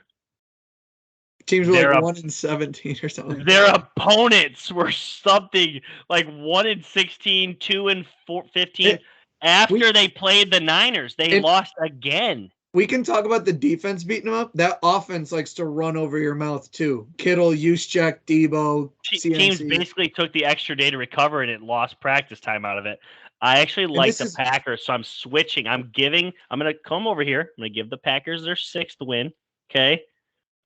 Teams were like 1-17 or something. Their opponents were something like 1-16, 2-15. After they played the Niners, they lost again. We can talk about the defense beating them up. That offense likes to run over your mouth too. Kittle, Juszczyk, Debo, CMC. Teams basically took the extra day to recover and it lost practice time out of it. I actually like the Packers, so I'm switching. I'm going to come over here. I'm going to give the Packers their 6th win. Okay.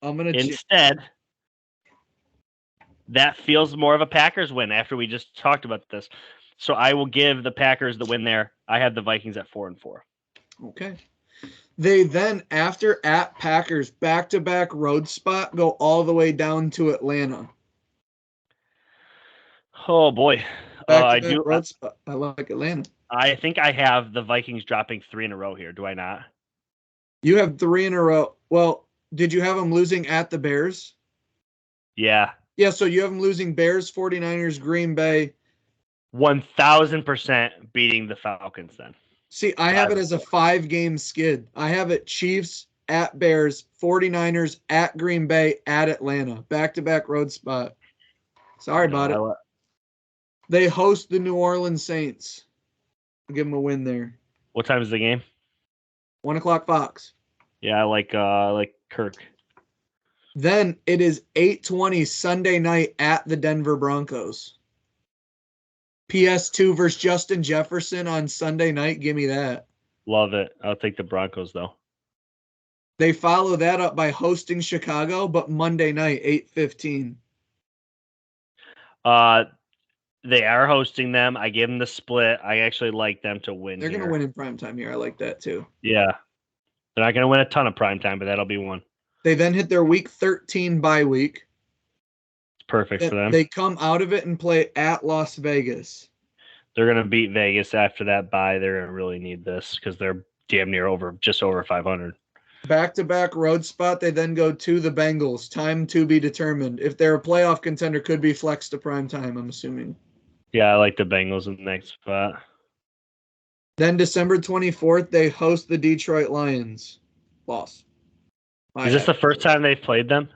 Instead, that feels more of a Packers win after we just talked about this. So I will give the Packers the win there. I have the Vikings at 4-4. Okay. They then, after at Packers, back-to-back road spot, go all the way down to Atlanta. Oh, boy. Back-to-back road spot. I like Atlanta. I think I have the Vikings dropping 3 in a row here. Do I not? You have 3 in a row. Well, did you have them losing at the Bears? Yeah. Yeah, so you have them losing Bears, 49ers, Green Bay. 1,000% beating the Falcons then. See, I have it as a 5-game skid. I have it Chiefs at Bears, 49ers at Green Bay, at Atlanta. Back-to-back road spot. Sorry about it. They host the New Orleans Saints. I'll give them a win there. What time is the game? 1 o'clock Fox. Yeah, I like Kirk. Then it is 8:20 Sunday night at the Denver Broncos. PS2 versus Justin Jefferson on Sunday night. Give me that. Love it. I'll take the Broncos, though. They follow that up by hosting Chicago, but Monday night, 8:15. They are hosting them. I give them the split. I actually like them to win. They're going to win in primetime here. I like that too. Yeah. They're not going to win a ton of primetime, but that'll be one. They then hit their week 13 bye week. It's perfect for them. They come out of it and play at Las Vegas. They're going to beat Vegas after that bye. They're going to really need this because they're damn near just over 500. Back-to-back road spot. They then go to the Bengals. Time to be determined. If they're a playoff contender, could be flexed to primetime, I'm assuming. Yeah, I like the Bengals in the next spot. Then December 24th, they host the Detroit Lions. Loss. Is this the first time they've played them?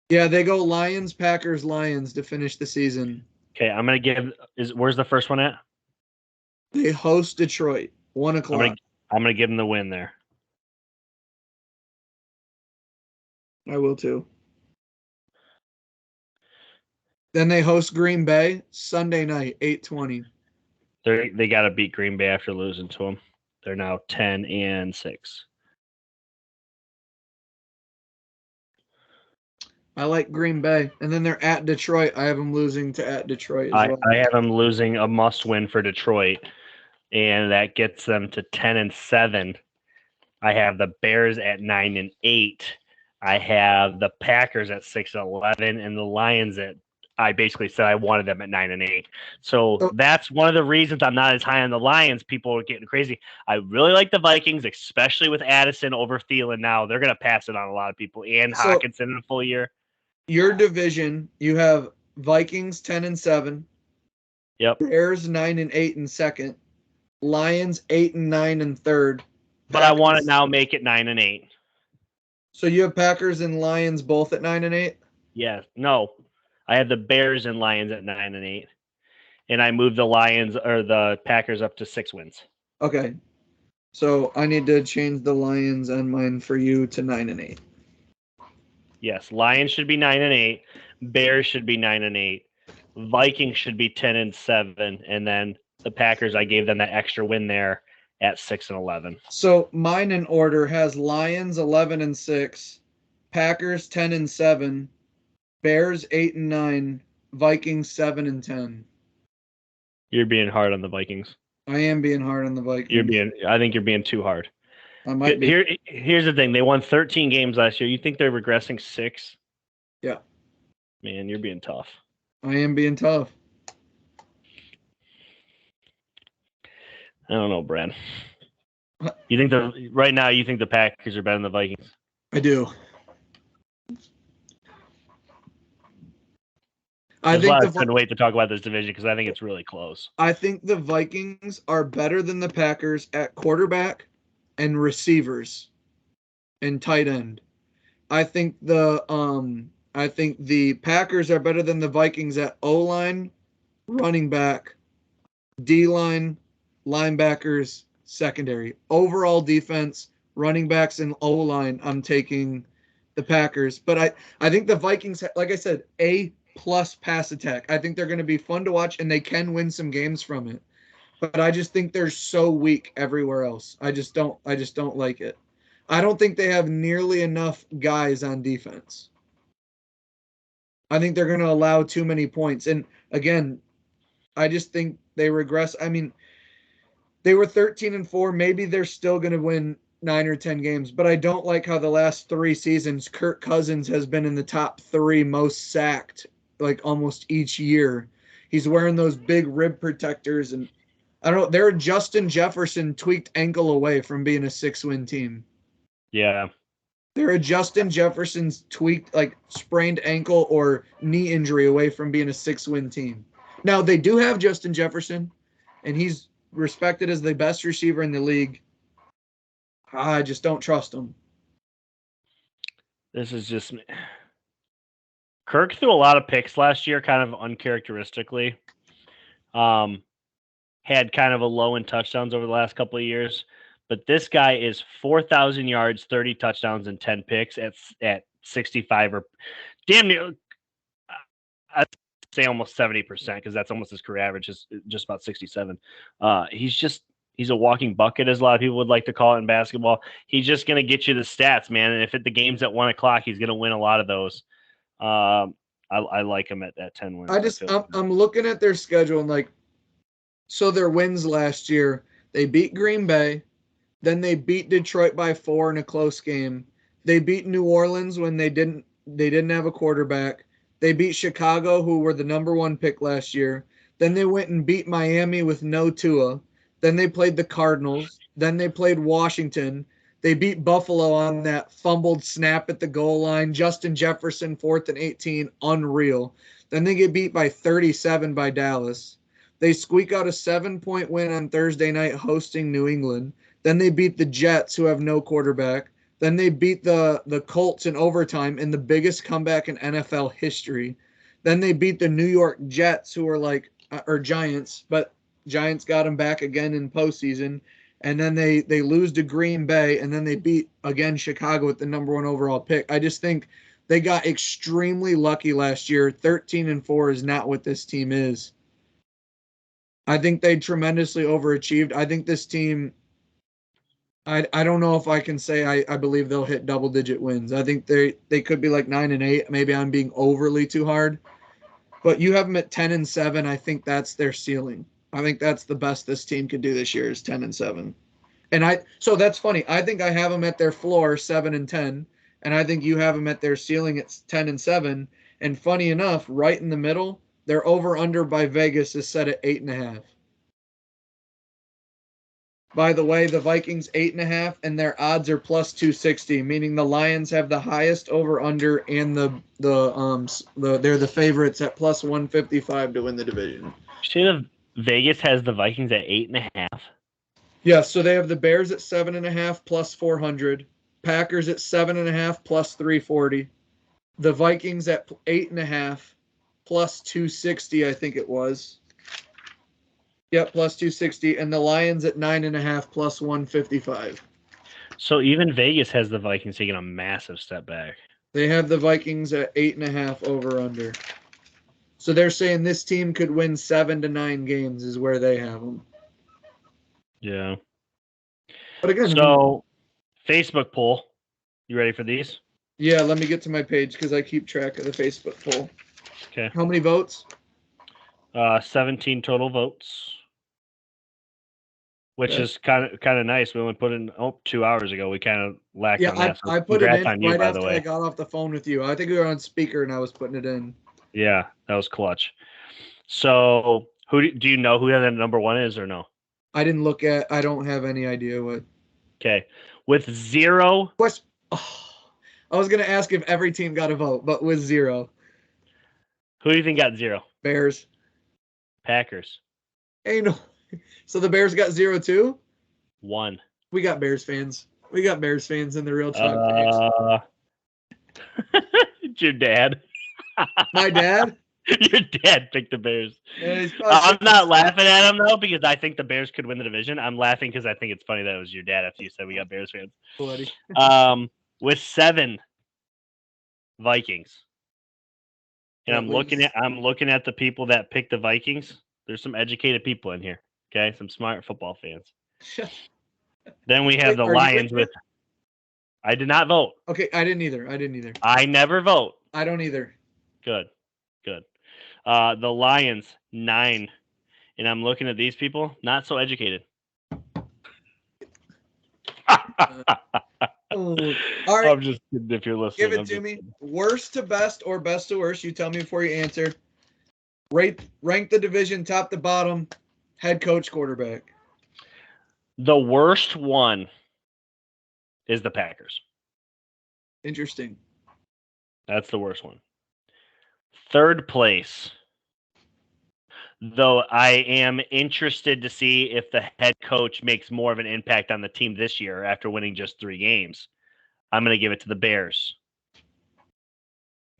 Yeah, they go Lions, Packers, Lions to finish the season. Okay, I'm going to give... Where's the first one at? They host Detroit. 1 o'clock. I'm going to give them the win there. I will too. Then they host Green Bay Sunday night, 8:20. They got to beat Green Bay after losing to them. They're now 10-6. I like Green Bay. And then they're at Detroit. I have them losing to at Detroit as well. I have them losing a must-win for Detroit, and that gets them to 10-7. I have the Bears at 9-8. I have the Packers at 6-11, and the Lions at... I basically said I wanted them at 9-8. So that's one of the reasons I'm not as high on the Lions. People are getting crazy. I really like the Vikings, especially with Addison over Thielen now. They're going to pass it on a lot of people. And Hawkinson in a full year. Your division, you have Vikings 10-7. Yep. Bears 9-8 in second. Lions 8-9 in third. But Packers, I want to now make it 9-8. So you have Packers and Lions both at 9-8? Yes. No. I have the Bears and Lions at 9-8. And I moved the Lions or the Packers up to 6 wins. Okay. So I need to change the Lions and mine for you to 9-8. Yes, Lions should be 9-8. Bears should be 9-8. Vikings should be 10-7, and then the Packers, I gave them that extra win there at 6-11. So mine in order has Lions 11-6, Packers 10-7, Bears 8-9, Vikings 7-10. You're being hard on the Vikings. I am being hard on the Vikings. I think you're being too hard. I might be. Here's the thing. They won 13 games last year. You think they're regressing 6? Yeah. Man, you're being tough. I am being tough. I don't know, Brad. You think right now you think the Packers are better than the Vikings? I do. I couldn't wait to talk about this division because I think it's really close. I think the Vikings are better than the Packers at quarterback and receivers and tight end. I think the Packers are better than the Vikings at O-line, running back, D-line, linebackers, secondary. Overall defense, running backs, and O-line, I'm taking the Packers. But I think the Vikings, like I said, A-plus pass attack. I think they're going to be fun to watch, and they can win some games from it. But I just think they're so weak everywhere else. I just don't like it. I don't think they have nearly enough guys on defense. I think they're going to allow too many points. And again, I just think they regress. I mean, they were 13-4. Maybe they're still going to win 9 or 10 games, but I don't like how the last 3 seasons Kirk Cousins has been in the top 3 most sacked, like almost each year. He's wearing those big rib protectors, and I don't know. They're Justin Jefferson tweaked ankle away from being a 6-win team. Yeah. They're a Justin Jefferson's tweaked, like sprained ankle or knee injury away from being a 6-win team. Now, they do have Justin Jefferson, and he's respected as the best receiver in the league. I just don't trust him. This is just Kirk threw a lot of picks last year, kind of uncharacteristically. Had kind of a low in touchdowns over the last couple of years, but this guy is 4,000 yards, 30 touchdowns, and 10 picks at 65 or damn near. I'd say almost 70% because that's almost his career average is just about 67. He's a walking bucket, as a lot of people would like to call it in basketball. He's just going to get you the stats, man. And if the game's at 1:00, he's going to win a lot of those. I like him at 10 wins. I'm looking at their schedule and like, so their wins last year, they beat Green Bay, then they beat Detroit by 4 in a close game. They beat New Orleans when they didn't have a quarterback. They beat Chicago, who were the number 1 pick last year. Then they went and beat Miami with no Tua. Then they played the Cardinals. Then they played Washington. They beat Buffalo on that fumbled snap at the goal line. Justin Jefferson, 4th and 18, unreal. Then they get beat by 37 by Dallas. They squeak out a 7-point win on Thursday night hosting New England. Then they beat the Jets, who have no quarterback. Then they beat the Colts in overtime in the biggest comeback in NFL history. Then they beat the New York Jets, who are or Giants, but Giants got them back again in postseason. And then they lose to Green Bay, and then they beat, again, Chicago with the number 1 overall pick. I just think they got extremely lucky last year. 13-4 is not what this team is. I think they tremendously overachieved. I think this team, I don't know if I can say I believe they'll hit double-digit wins. I think they could be like 9-8. Maybe I'm being overly too hard. But you have them at 10-7. I think that's their ceiling. I think that's the best this team could do this year is 10-7. So that's funny. I think I have them at their floor 7-10, and I think you have them at their ceiling at 10-7. And funny enough, right in the middle, their over/under by Vegas is set at 8.5. By the way, the Vikings 8.5, and their odds are plus 260, meaning the Lions have the highest over/under, and they're the favorites at plus 155 to win the division. Vegas has the Vikings at 8.5. Yeah, so they have the Bears at 7.5 plus 400, Packers at 7.5 plus 340, the Vikings at 8.5 plus 260, I think it was. Yep, plus 260, and the Lions at 9.5 plus 155. So even Vegas has the Vikings taking a massive step back. They have the Vikings at 8.5 over/under. So they're saying this team could win 7 to 9 games is where they have them. Yeah. But again, so Facebook poll. You ready for these? Yeah, let me get to my page because I keep track of the Facebook poll. Okay. How many votes? 17 total votes, which is kind of nice. We only put in 2 hours ago. We kind of lacked on that. So I put it in right by after the way. I got off the phone with you. I think we were on speaker and I was putting it in. Yeah, that was clutch. So, who do you know who that number 1 is or no? I didn't look at. I don't have any idea what. Okay, with 0. I was gonna ask if every team got a vote, but with 0. Who do you think got 0? Bears. Packers. Hey, no. So the Bears got 0 too? 1. We got Bears fans. We got Bears fans in the real talk. Your dad. My dad? Your dad picked the Bears. Yeah, I'm not laughing at him, though, because I think the Bears could win the division. I'm laughing because I think it's funny that it was your dad after you said we got Bears fans. Bloody. With 7 Vikings. And I'm looking at the people that picked the Vikings. There's some educated people in here. Okay, some smart football fans. Then we have the Lions with. I did not vote. Okay, I didn't either. I never vote. I don't either. Good. The Lions 9, and I'm looking at these people, not so educated. All right. I'm just kidding if you're listening. Give it to me. Worst to best or best to worst. You tell me before you answer. Rank the division top to bottom. Head coach, quarterback. The worst one is the Packers. Interesting. That's the worst one. Third place, though I am interested to see if the head coach makes more of an impact on the team this year after winning just 3 games. I'm going to give it to the Bears.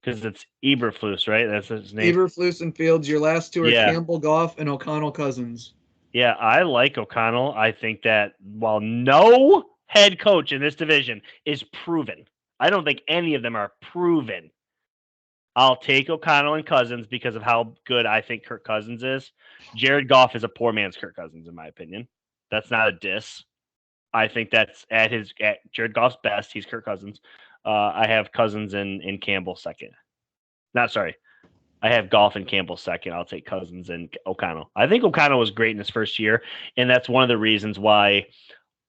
Because it's Eberflus, right? That's his name. Eberflus and Fields. Your last two are Yeah. Campbell, Goff, and O'Connell Cousins. Yeah, I like O'Connell. I think that while no head coach in this division is proven, I don't think any of them are proven. I'll take O'Connell and Cousins because of how good I think Kirk Cousins is. Jared Goff is a poor man's Kirk Cousins, in my opinion. That's not a diss. I think that's at Jared Goff's best. He's Kirk Cousins. I have Cousins and Campbell second. I have Goff and Campbell second. I'll take Cousins and O'Connell. I think O'Connell was great in his first year, and that's one of the reasons why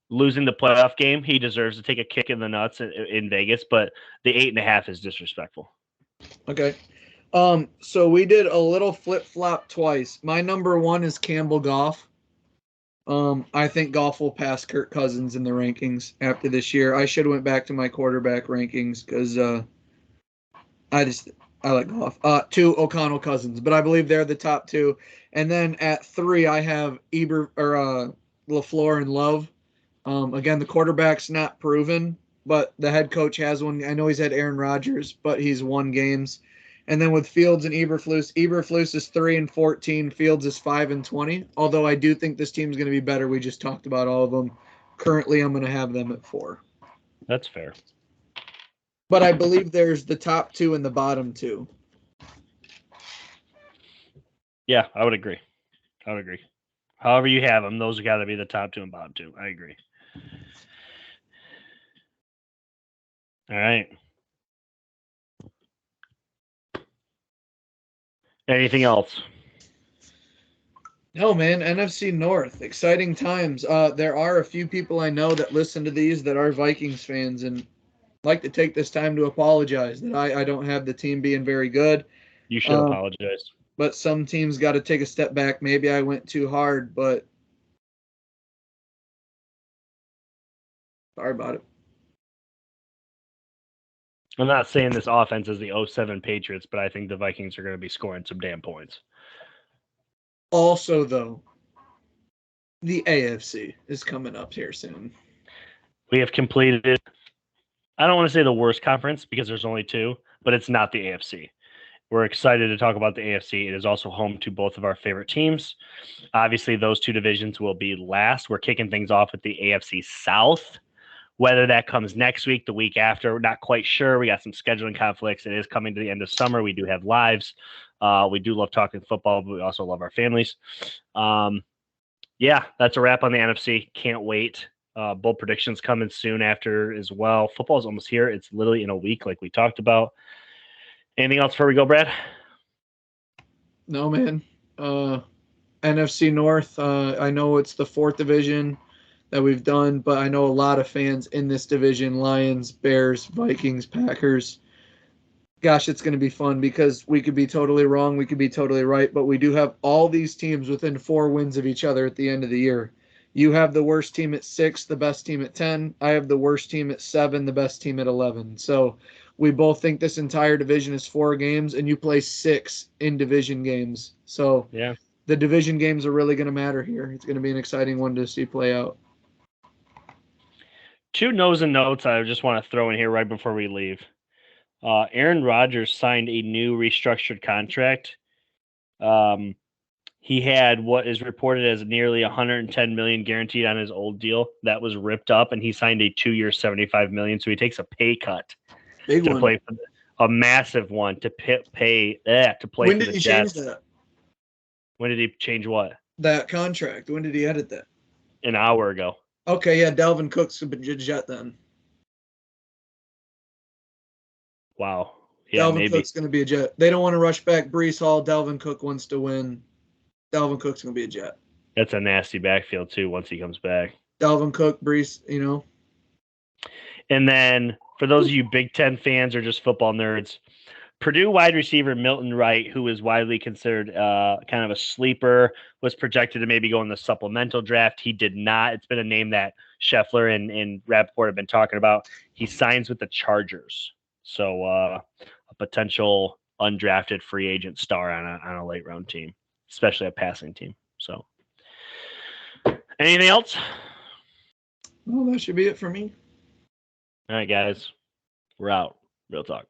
losing the playoff game, he deserves to take a kick in the nuts in Vegas, but the 8.5 is disrespectful. Okay. So we did a little flip-flop twice. My number 1 is Campbell Goff. I think Goff will pass Kirk Cousins in the rankings after this year. I should have went back to my quarterback rankings because I like Goff. 2, O'Connell Cousins, but I believe they're the top 2. And then at 3, I have LaFleur and Love. Again, the quarterback's not proven, but the head coach has one. I know he's had Aaron Rodgers, but he's won games. And then with Fields and Eberflus is 3-14. Fields is 5-20. Although I do think this team's going to be better. We just talked about all of them. Currently, I'm going to have them at 4. That's fair. But I believe there's the top 2 and the bottom 2. Yeah, I would agree. However you have them, those have got to be the top 2 and bottom 2. I agree. All right. Anything else? No, man. NFC North. Exciting times. There are a few people I know that listen to these that are Vikings fans, and I'd like to take this time to apologize that I don't have the team being very good. You should apologize. But some teams got to take a step back. Maybe I went too hard, but sorry about it. I'm not saying this offense is the 07 Patriots, but I think the Vikings are going to be scoring some damn points. Also, though, the AFC is coming up here soon. We have completed, I don't want to say the worst conference because there's only 2, but it's not the AFC. We're excited to talk about the AFC. It is also home to both of our favorite teams. Obviously, those 2 divisions will be last. We're kicking things off with the AFC South. Whether that comes next week, the week after, we're not quite sure. We got some scheduling conflicts. It is coming to the end of summer. We do have lives. We do love talking football, but we also love our families. Yeah, that's a wrap on the NFC. Can't wait. Bowl predictions coming soon after as well. Football is almost here. It's literally in a week like we talked about. Anything else before we go, Brad? No, man. NFC North, I know it's the 4th division that we've done, but I know a lot of fans in this division, Lions, Bears, Vikings, Packers. Gosh, it's going to be fun because we could be totally wrong, we could be totally right, but we do have all these teams within 4 wins of each other at the end of the year. You have the worst team at 6, the best team at 10. I have the worst team at 7, the best team at 11. So we both think this entire division is 4 games, and you play 6 in division games. So yeah, the division games are really going to matter here. It's going to be an exciting one to see play out. 2 no's and notes I just want to throw in here right before we leave. Aaron Rodgers signed a new restructured contract. He had what is reported as nearly $110 million guaranteed on his old deal. That was ripped up, and he signed a 2-year, $75 million. So he takes a pay cut Big to one. play for a massive one to play When for the did he Jets. change that? When did he change what? That contract. When did he edit that? An hour ago. Okay, yeah, Dalvin Cook's a Jet then. Wow. Yeah, Dalvin maybe. Cook's going to be a Jet. They don't want to rush back Breece Hall. Dalvin Cook wants to win. Dalvin Cook's going to be a Jet. That's a nasty backfield, too, once he comes back. Dalvin Cook, Breece, And then, for those of you Big Ten fans or just football nerds, Purdue wide receiver Milton Wright, who is widely considered kind of a sleeper, was projected to maybe go in the supplemental draft. He did not. It's been a name that Scheffler and Rappaport have been talking about. He signs with the Chargers. So a potential undrafted free agent star on a late round team, especially a passing team. So anything else? Well, that should be it for me. All right, guys. We're out. Real talk.